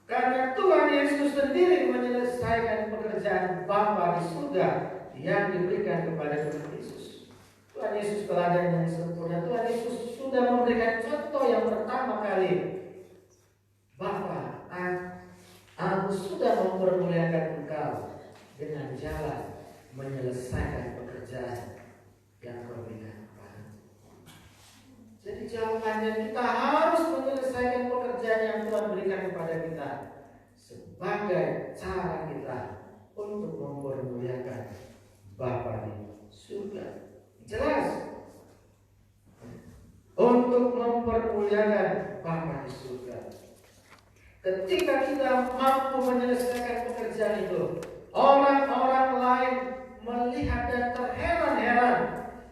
Karena Tuhan Yesus sendiri menyelesaikan pekerjaan Bapa di surga yang diberikan kepada Tuhan Yesus. Tuhan Yesus teladan yang sempurna. Tuhan Yesus sudah memberikan contoh yang pertama kali. Bapa, aku sudah mempermuliakan engkau dengan jalan menyelesaikan pekerjaan yang kau berikan kepada. Jadi jawabannya kita harus menyelesaikan pekerjaan yang Tuhan berikan kepada kita sebagai cara kita untuk mempermuliakan Bapa di surga. Jelas. Untuk mempermuliakan Bapa di surga. Ketika kita mampu menyelesaikan pekerjaan itu, orang-orang lain melihat dan terheran-heran.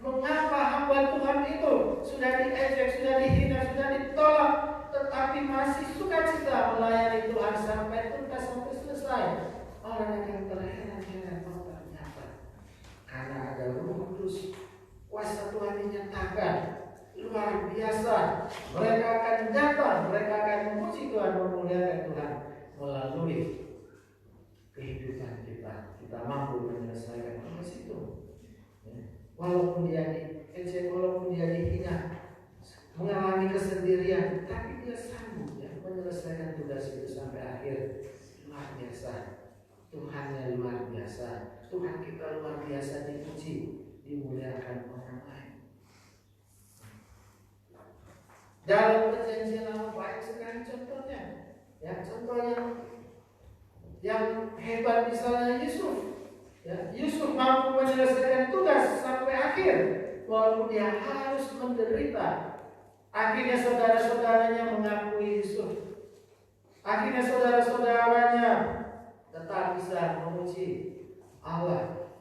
Mengapa hamba Tuhan itu sudah diejek, sudah dihina, sudah ditolak, tetapi masih sukacita melayani Tuhan sampai tuntas, sampai selesai. Orang yang terheran-heran, oh ternyata karena ada Roh Kudus, kuasa Tuhan dinyatakan luar biasa. Mereka akan datang, mereka akan memuji Tuhan, memuliakan Tuhan melalui kehidupan kita. Kita mampu menyelesaikan tugas itu. Walaupun dia diejek, walaupun dia dihina, mengalami kesendirian, tapi dia sanggup ya, menyelesaikan tugas itu sampai akhir. Luar biasa. Tuhannya luar biasa. Tuhan kita luar biasa, dipuji, dimuliakan orang lain. Dalam perjanjian lama banyak sekali contohnya. Ya, contoh yang hebat misalnya Yusuf. Ya, Yusuf mampu menyelesaikan tugas sampai akhir, walaupun dia harus menderita. Akhirnya saudara-saudaranya mengakui Yusuf. Akhirnya saudara-saudaranya tetap bisa memuji Allah.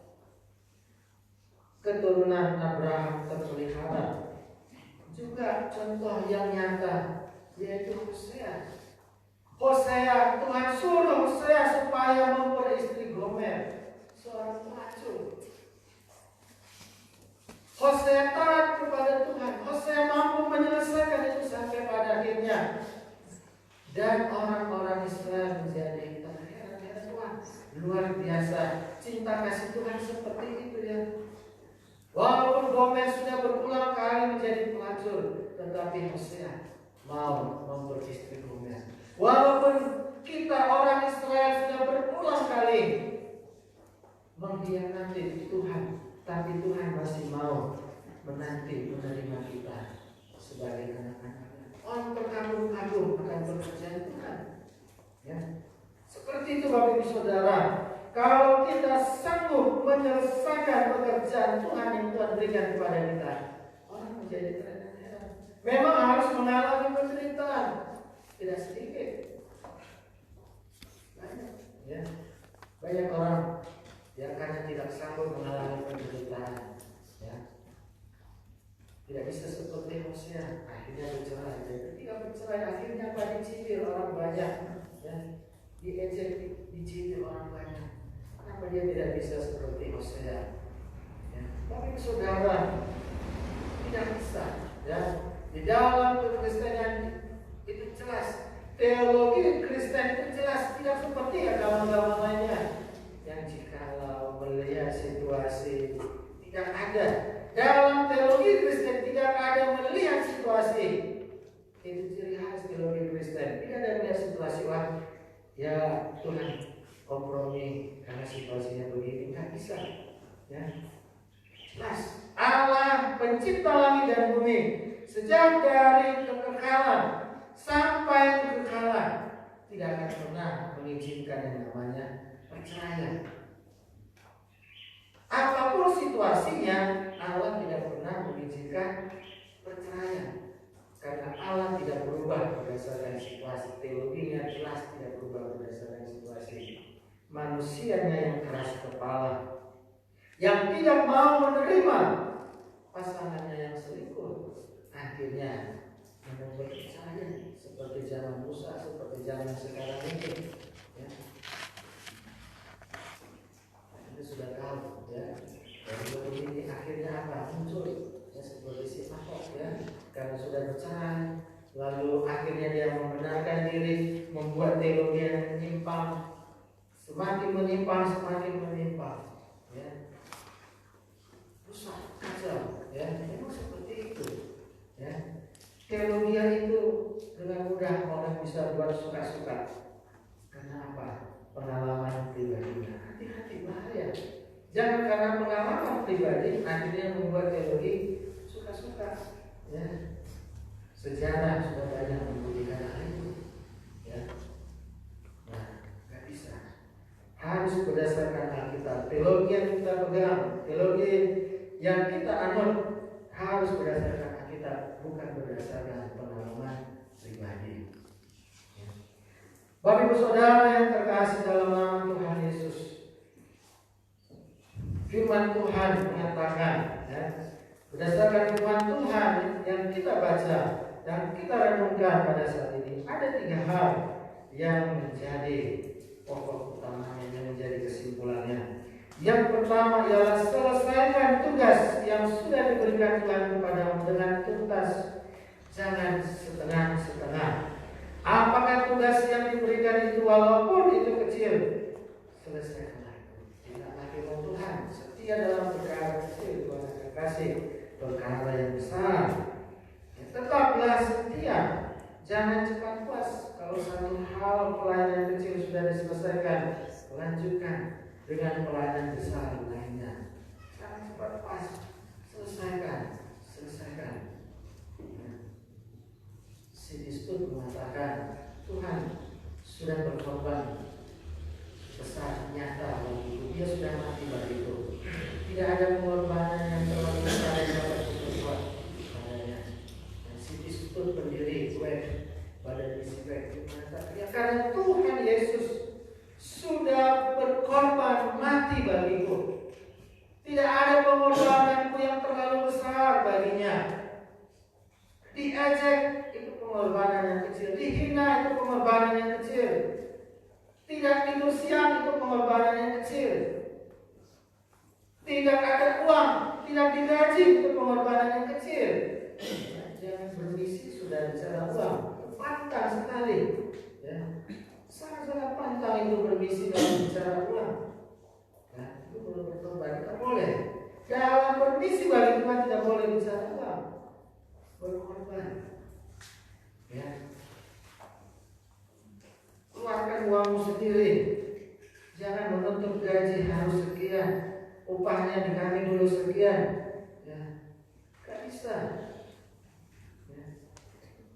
Keturunan Abraham terpelihara. Juga contoh yang nyata yaitu Hosea. Hosea, Tuhan suruh Hosea supaya memperistri Gomer, seorang pelacur. Hosea taat kepada Tuhan. Hosea mampu menyelesaikan itu sampai pada akhirnya. Dan orang-orang Israel menjadi terheran-heran. Tuhan luar biasa cinta kasih Tuhan seperti itu ya. Walaupun Gomer sudah berulang kali menjadi pelacur, tetapi Hosea mau memperistri Gomer. Walaupun kita orang Israel sudah berulang kali mengkhianati Tuhan, tapi Tuhan masih mau menanti menerima kita sebagai anak-anak. Orang terkagum-kagum akan pekerjaan Tuhan. Ya. Seperti itu Bapak Ibu Saudara. Kalau kita sanggup menyelesaikan pekerjaan Tuhan yang Tuhan berikan kepada kita, orang menjadi terheran-heran. Memang harus mengalami penderitaan, tidak sedikit. Banyak, ya. Banyak orang ya karena tidak sanggup mengalami penderitaan, ya. Tidak bisa seperti Hosea, akhirnya bercerai. Dan ketika bercerai, akhirnya apa? Dicibir orang banyak, ya. Diejek, dicibir orang banyak. Kenapa dia tidak bisa seperti Hosea? Ya. Tapi saudara, tidak bisa. Ya. Di dalam kekristenan itu jelas, teologi Kristen itu jelas, tidak seperti agama-agama lainnya yang jikalau melihat situasi tidak ada. Dalam teologi Kristen tidak ada melihat situasi. Itu ciri khas teologi Kristen. Tidak ada melihat situasi, wah ya Tuhan kompromi karena situasinya begini, nggak bisa. Ya. Jelas Allah pencipta langit dan bumi sejak dari kekekalan sampai kekekalan tidak akan pernah mengizinkan yang namanya perceraian. Apapun situasinya, Allah tidak pernah mengizinkan perceraian. Karena Allah tidak berubah berdasarkan situasi. Teologinya jelas tidak berubah berdasarkan situasi. Manusianya yang keras kepala, yang tidak mau menerima pasangannya yang selingkuh, akhirnya memang berpercaya seperti zaman Musa, seperti zaman sekarang ini. Ya. Kita sudah tahu, ya. Dan ini akhirnya apa? Muncul ya seperti si Ahok, ya. Karena sudah bercerai, lalu akhirnya dia membenarkan diri, membuat teologi yang menyimpang, semakin menyimpang, ya. Rusak, kacau, ya. Memang seperti itu, ya. Teologi itu dengan mudah orang bisa buat suka-suka. Karena apa? Pengalaman pribadinya. Hati-hati, bahaya. Jangan karena pengalaman pribadi akhirnya membuat teologi suka-suka. Ya. Sejarah sudah banyak membuktikan hal itu. Ya. Nah, nggak bisa. Harus berdasarkan Alkitab. Teologi yang kita pegang, teologi yang kita anut harus berdasarkan Alkitab, bukan berdasarkan pengalaman pribadi. Ya. Bapak Ibu Saudara yang terkasih dalam nama Tuhan Yesus, firman Tuhan mengatakan, ya, berdasarkan firman Tuhan yang kita baca dan kita renungkan pada saat ini, ada 3 hal yang menjadi pokok utamanya, yang menjadi kesimpulannya. Yang pertama ialah selesaikan tugas yang sudah diberikan Tuhan kepadamu dengan tuntas, jangan setengah-setengah. Apakah tugas yang diberikan itu, walaupun itu kecil, selesaikanlah itu. Tidaklah firman Tuhan setia dalam perkara kecil, Tuhan akan kasih perkara yang besar. Ya, tetaplah setia, jangan cepat puas. Kalau satu hal pelayanan kecil sudah diselesaikan, lanjutkan dengan pelayanan besar lainnya. Jangan cepat puas, selesaikan. Ya. Si Distur mengatakan, Tuhan sudah berkorban besar nyata waktu itu, dia sudah mati bermisi baik. Karena Tuhan Yesus sudah berkorban mati bagiku. Tidak ada pengorbananku yang terlalu besar baginya. Diejek itu pengorbanan yang kecil, dihina itu pengorbanan yang kecil, tidak tidur siang itu pengorbanan yang kecil, tidak ada uang, tidak digaji itu pengorbanan yang kecil. Jangan bermisi sudah bicara uang, pantang sekali, ya. Sangat-sangat pantang itu bermisi dalam bicara uang. Nah, itu perlu bertobat, kita boleh. Dalam bermisi bagi Tuhan tidak boleh bicara uang, berkorban, ya. Keluarkan uangmu sendiri. Jangan menuntut gaji harus sekian, upahnya di kami dulu sekian, ya. Gak bisa, ya.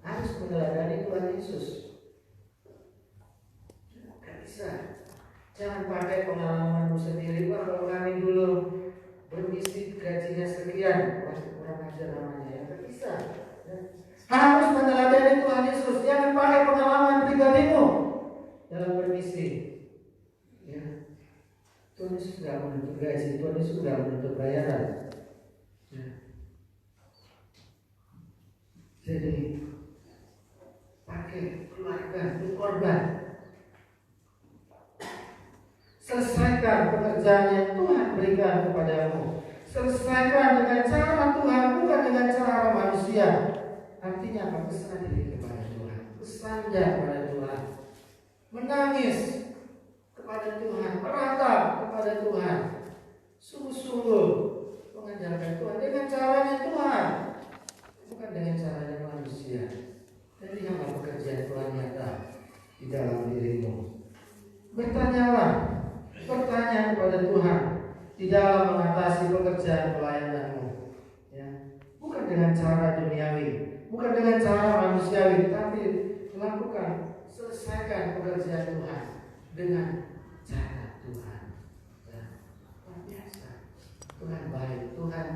Harus meneladani Tuhan Yesus. Gak bisa. Jangan pakai pengalamanmu sendiri. Wah, kalau kami dulu bermisi gajinya sekian, kurang ajar namanya, ya. Gak bisa, ya. Harus meneladani Tuhan Yesus. Jangan pakai pengalaman pribadimu dalam bermisi, ya. Tuhan Yesus sudah menuntut gaji, Tuhan Yesus sudah menuntut bayaran, ya. Jadi pakai keluarga untuk korban. Selesaikan pekerjaan yang Tuhan berikan kepadamu. Selesaikan dengan cara Tuhan, bukan dengan cara manusia. Artinya apa? Berserah diri kepada Tuhan, bersandar kepada Tuhan, menangis kepada Tuhan, meratap kepada Tuhan, sungguh-sungguh mengajarkan Tuhan dengan caranya Tuhan, bukan dengan caranya manusia. Dan lihatlah pekerjaan Tuhan nyata di dalam dirimu. Bertanyalah, bertanya kepada Tuhan di dalam mengatasi pekerjaan pelayananmu, ya. Bukan dengan cara duniawi, bukan dengan cara manusiawi, tapi lakukan, selesaikan pekerjaan Tuhan dengan cara Tuhan, ya. Luar biasa. Tuhan baik. Tuhan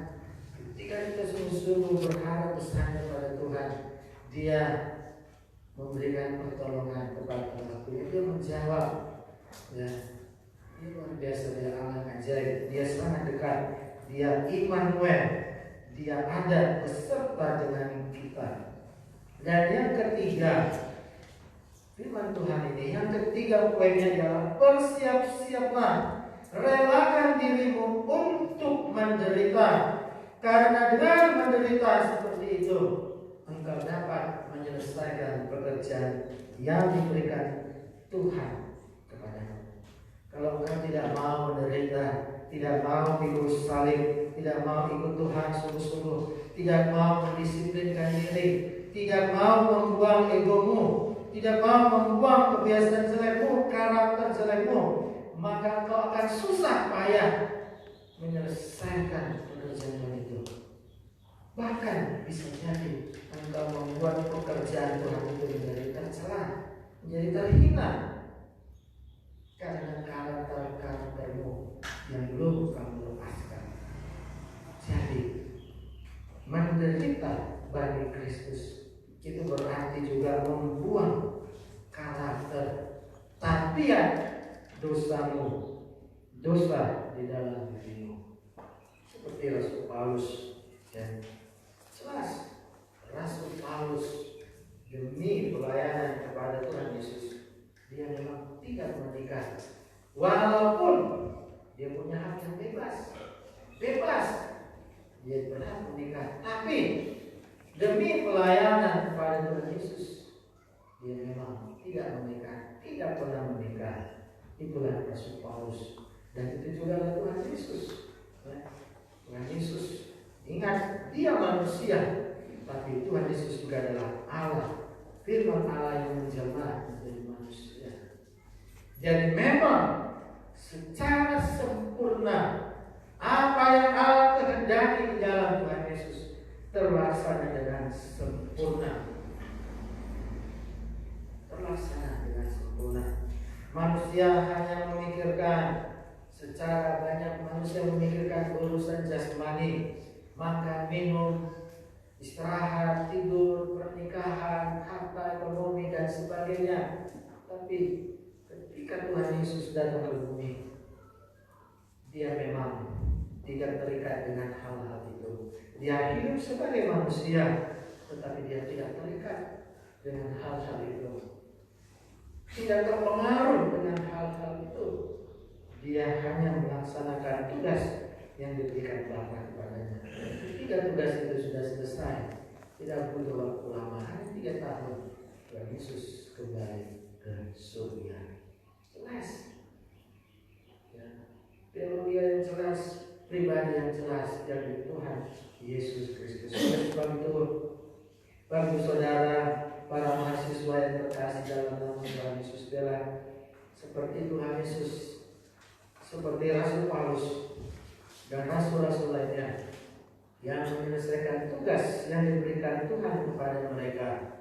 ketika kita sungguh-sungguh berharap bersandar pada Tuhan, Dia memberikan pertolongan kepada kita. Dia menjawab, ya. Dia luar biasa, Dia Allah ajaib, Dia sangat dekat, Dia Immanuel, Dia ada beserta dengan kita. Dan yang ketiga, firman Tuhan ini, yang ketiga poinnya adalah bersiap-siaplah, relakan dirimu untuk menderita, karena dengan menderita seperti itu engkau dapat menyelesaikan pekerjaan yang diberikan Tuhan kepadamu. Kalau engkau tidak mau menderita, tidak mau pikul salib, tidak mau ikut Tuhan sungguh-sungguh, tidak mau mendisiplinkan diri, tidak mau membuang egomu, tidak mau membuang kebiasaan jelekmu, karakter jelekmu, maka engkau akan susah payah menyelesaikan pekerjaan itu. Bahkan bisa jadi engkau membuat pekerjaan Tuhan itu menjadi tercela, menjadi terhina, karena karaktermu yang belum kamu lepaskan. Jadi menderita bagi Kristus itu berarti juga membuang karakter, tabiat dosamu, dosa di dalam dirimu. Seperti Rasul Paulus, ya. Jelas Rasul Paulus demi pelayanan kepada Tuhan Yesus, dia memang tidak menikah, walaupun dia punya hak yang bebas, dia berhak menikah, tapi demi pelayanan kepada Tuhan Yesus, dia memang tidak menikah, tidak pernah menikah. Itulah Rasul Paulus, dan itu juga Tuhan Yesus. Tuhan Yesus, ingat, dia manusia, tapi Tuhan Yesus juga adalah Allah, firman Allah yang menjelma menjadi manusia. Jadi memang secara sempurna apa yang Allah kehendaki di dalam Tuhan Yesus terlaksana dengan sempurna. Manusia hanya memikirkan, secara banyak manusia memikirkan urusan jasmani, makan, minum, istirahat, tidur, pernikahan, harta, ekonomi, dan sebagainya. Tapi ketika Tuhan Yesus datang ke bumi, dia memang tidak terikat dengan hal-hal itu. Dia hidup sebagai manusia, tetapi dia tidak terikat dengan hal-hal itu. Tidak terpengaruh dengan hal-hal itu. Dia hanya melaksanakan tugas yang diberikan Bapa kepadanya. Ketika tugas itu sudah selesai, tidak butuh waktu lama, hanya 3 tahun, Tuhan Yesus kembali ke surga. Jelas. Ya. Teologi yang jelas, pribadi yang jelas dari Tuhan Yesus Kristus. Oleh sebab itu, bagi saudara, para mahasiswa yang terkasih dalam nama Tuhan Yesus, adalah seperti Tuhan Yesus, seperti Rasul Paulus dan rasul-rasul lainnya yang menyelesaikan tugas yang diberikan Tuhan kepada mereka.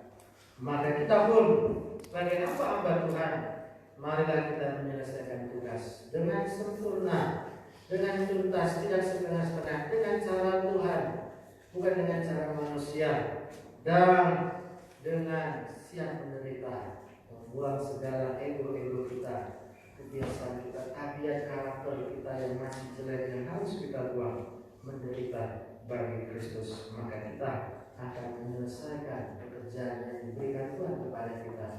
Maka kita pun sebagai hamba Tuhan, marilah kita menyelesaikan tugas dengan sempurna, dengan tuntas, tidak setengah-setengah, dengan cara Tuhan, bukan dengan cara manusia, dan dengan siap menderita, membuang segala ego-ego kita, kebiasaan kita, tabiat karakter kita yang masih jelek yang harus kita buang, menderita bagi Kristus. Maka kita akan menyelesaikan pekerjaan yang diberikan Tuhan kepada kita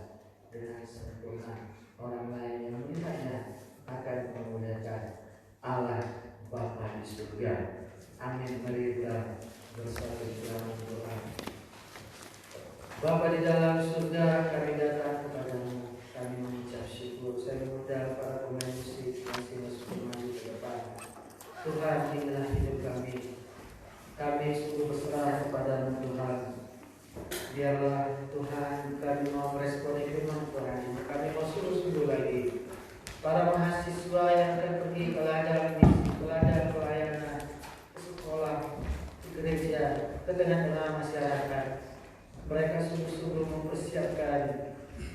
dengan sempurna. Orang lain yang melihatnya akan memuliakan Allah Bapa di surga. Amin. Mari kita bersatu dalam doa. Bapa di dalam surga, kami datang kepadamu. Kami mengucap syukur. Saya mengundang para pemain musik masih masuk maju ke depan. Tuhan, inilah hidup kami. Kami sungguh berserah kepada Tuhan. Biarlah Tuhan kami mau meresponi firman Tuhan ini. Kami mau sungguh-sungguh lagi. Para mahasiswa yang akan pergi ke ladang misi, ke ladang pelayanan, ke sekolah, ke gereja, ke tengah-tengah masyarakat. Mereka sungguh-sungguh mempersiapkan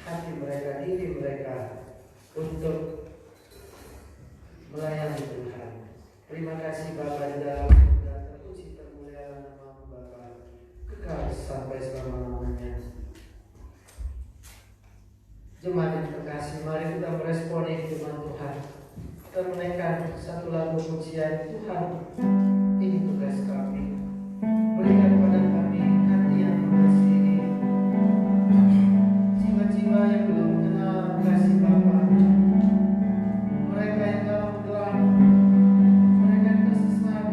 hati mereka, diri mereka untuk melayani Tuhan. Terima kasih Bapa di dalam surga, terpuji termulialah nama-Mu Bapa, kekal sampai selama-lamanya. Jemaat yang terkasih, mari kita meresponi firman Tuhan. Kita menaikkan satu lagu pujian. Tuhan, ini tugas kami. Berikan kepada kami hati yang bersih, jiwa-jiwa yang belum mengenal kasih Bapa, mereka yang dalam gelap, mereka yang tersesat,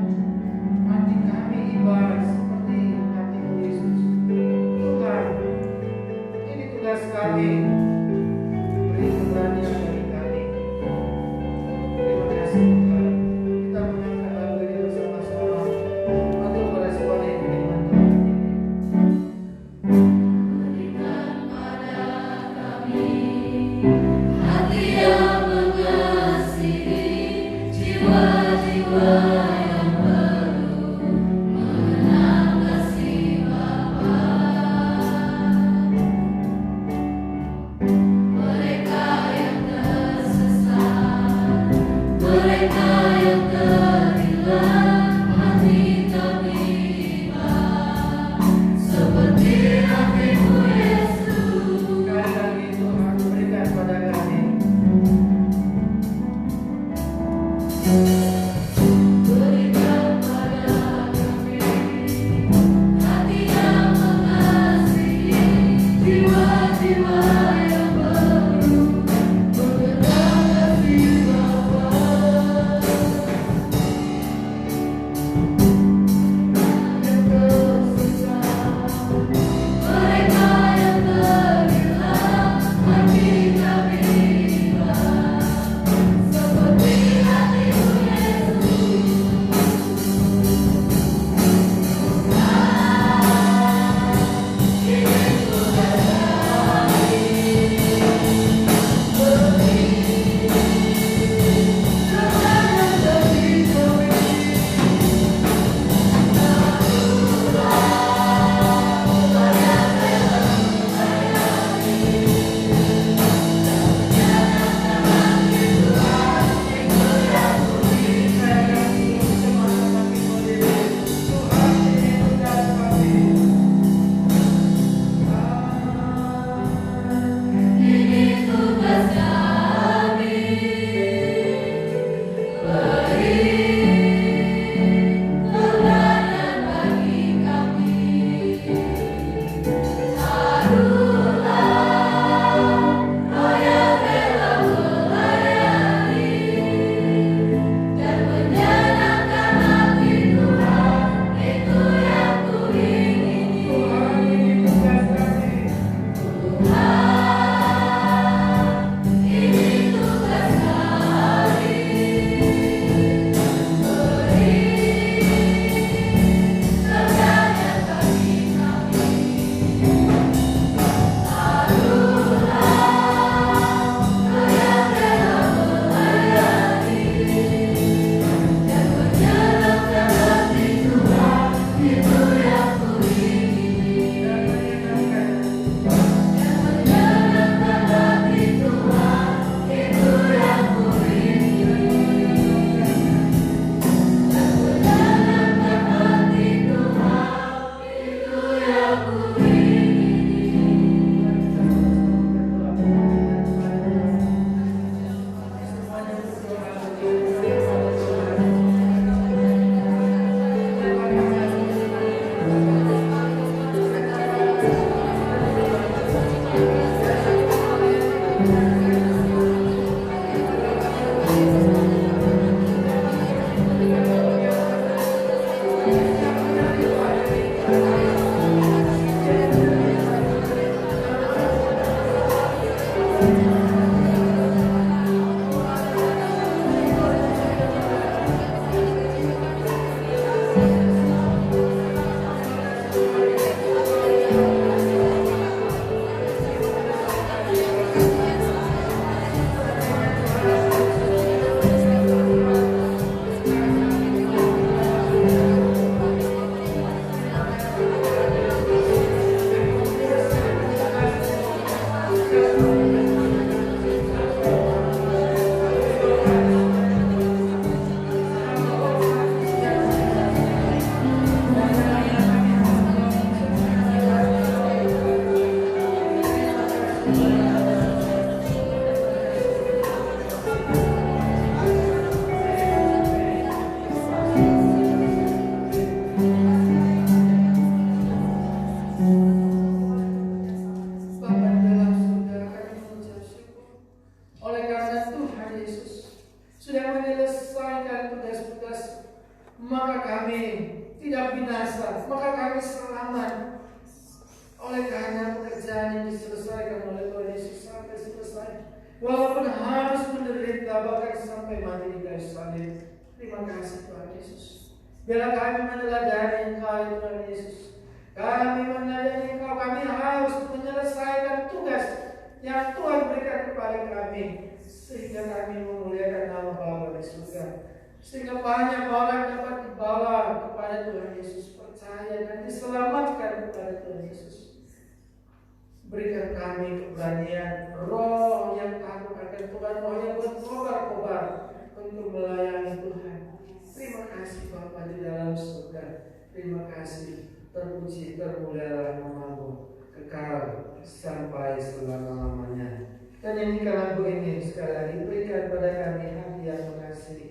Bila kami meneladani Engkau ya Tuhan Yesus, kami meneladani Engkau, kami harus menyelesaikan tugas yang Tuhan berikan kepada kami, sehingga kami memuliakan nama Bapa di surga, sehingga banyak orang dapat dibawa kepada Tuhan Yesus, percaya dan diselamatkan kepada Tuhan Yesus. Berikan kami keberanian, roh yang takut akan Tuhan, roh yang berkobar-kobar untuk melayani Tuhan. Terima kasih Bapa di dalam surga. Terima kasih, terpuji, termulialah nama-Mu kekal sampai selama-lamanya. Dan nyanyikan lagu ini sekali lagi, berikan pada kami hati yang mengasihi.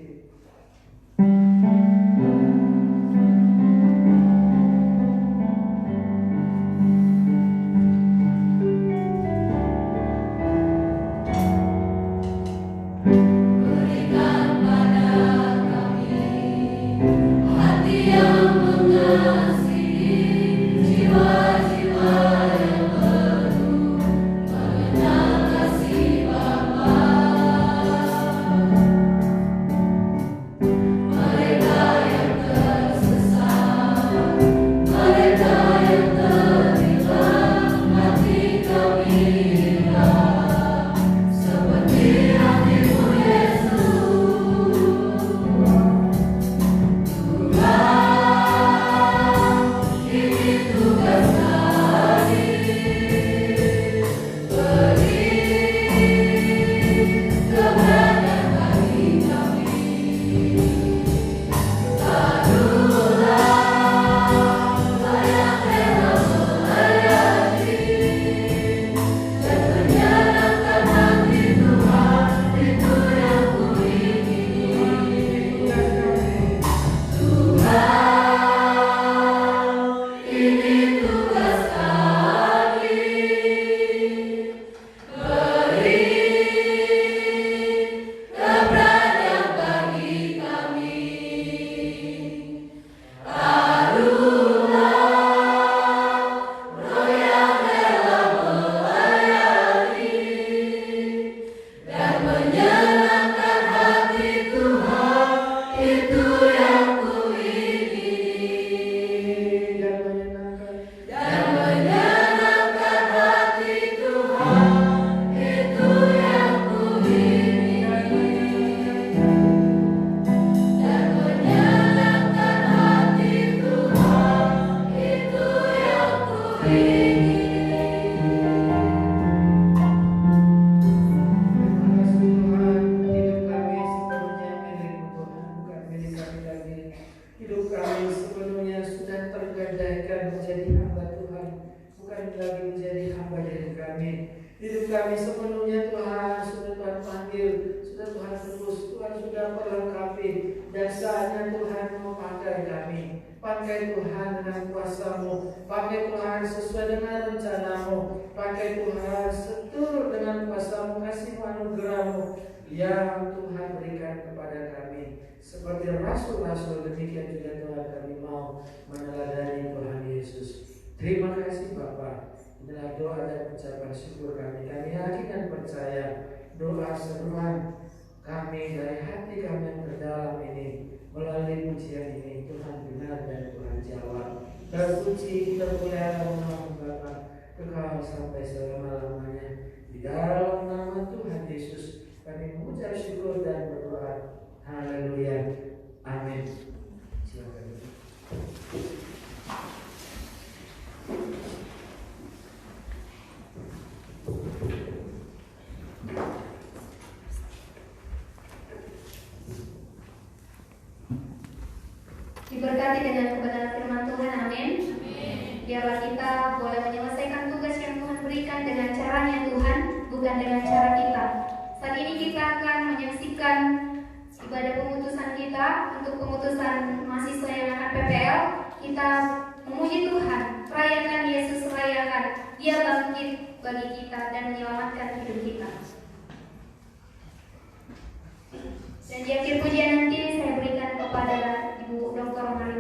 Seperti rasul-rasul demikian juga Tuhan kami mau doa dan ucapan syukur kami yakin dan percaya doa seruan kami dari hati kami yang terdalam ini melalui pujian ini Tuhan benar dan Tuhan jawab. Terpuji termuliakan nama Bapa kekal sampai selama-lamanya. Di dalam nama Tuhan Yesus kami mengucap syukur dan berdoa. Haleluya. Amin. Silakan. Diberkati dengan kebenaran firman Tuhan, amin. Biarlah kita boleh menyelesaikan tugas yang Tuhan berikan dengan caranya Tuhan, bukan dengan cara kita. Saat ini kita akan menyaksikan ibadah pemutusan kita. Untuk pemutusan mahasiswa yang akan PPL, kita memuji Tuhan, rayakan Yesus, rayakan Dia bangkit bagi kita dan menyelamatkan hidup kita. Dan di akhir pujian nanti saya berikan kepada Ibu Dr. Mari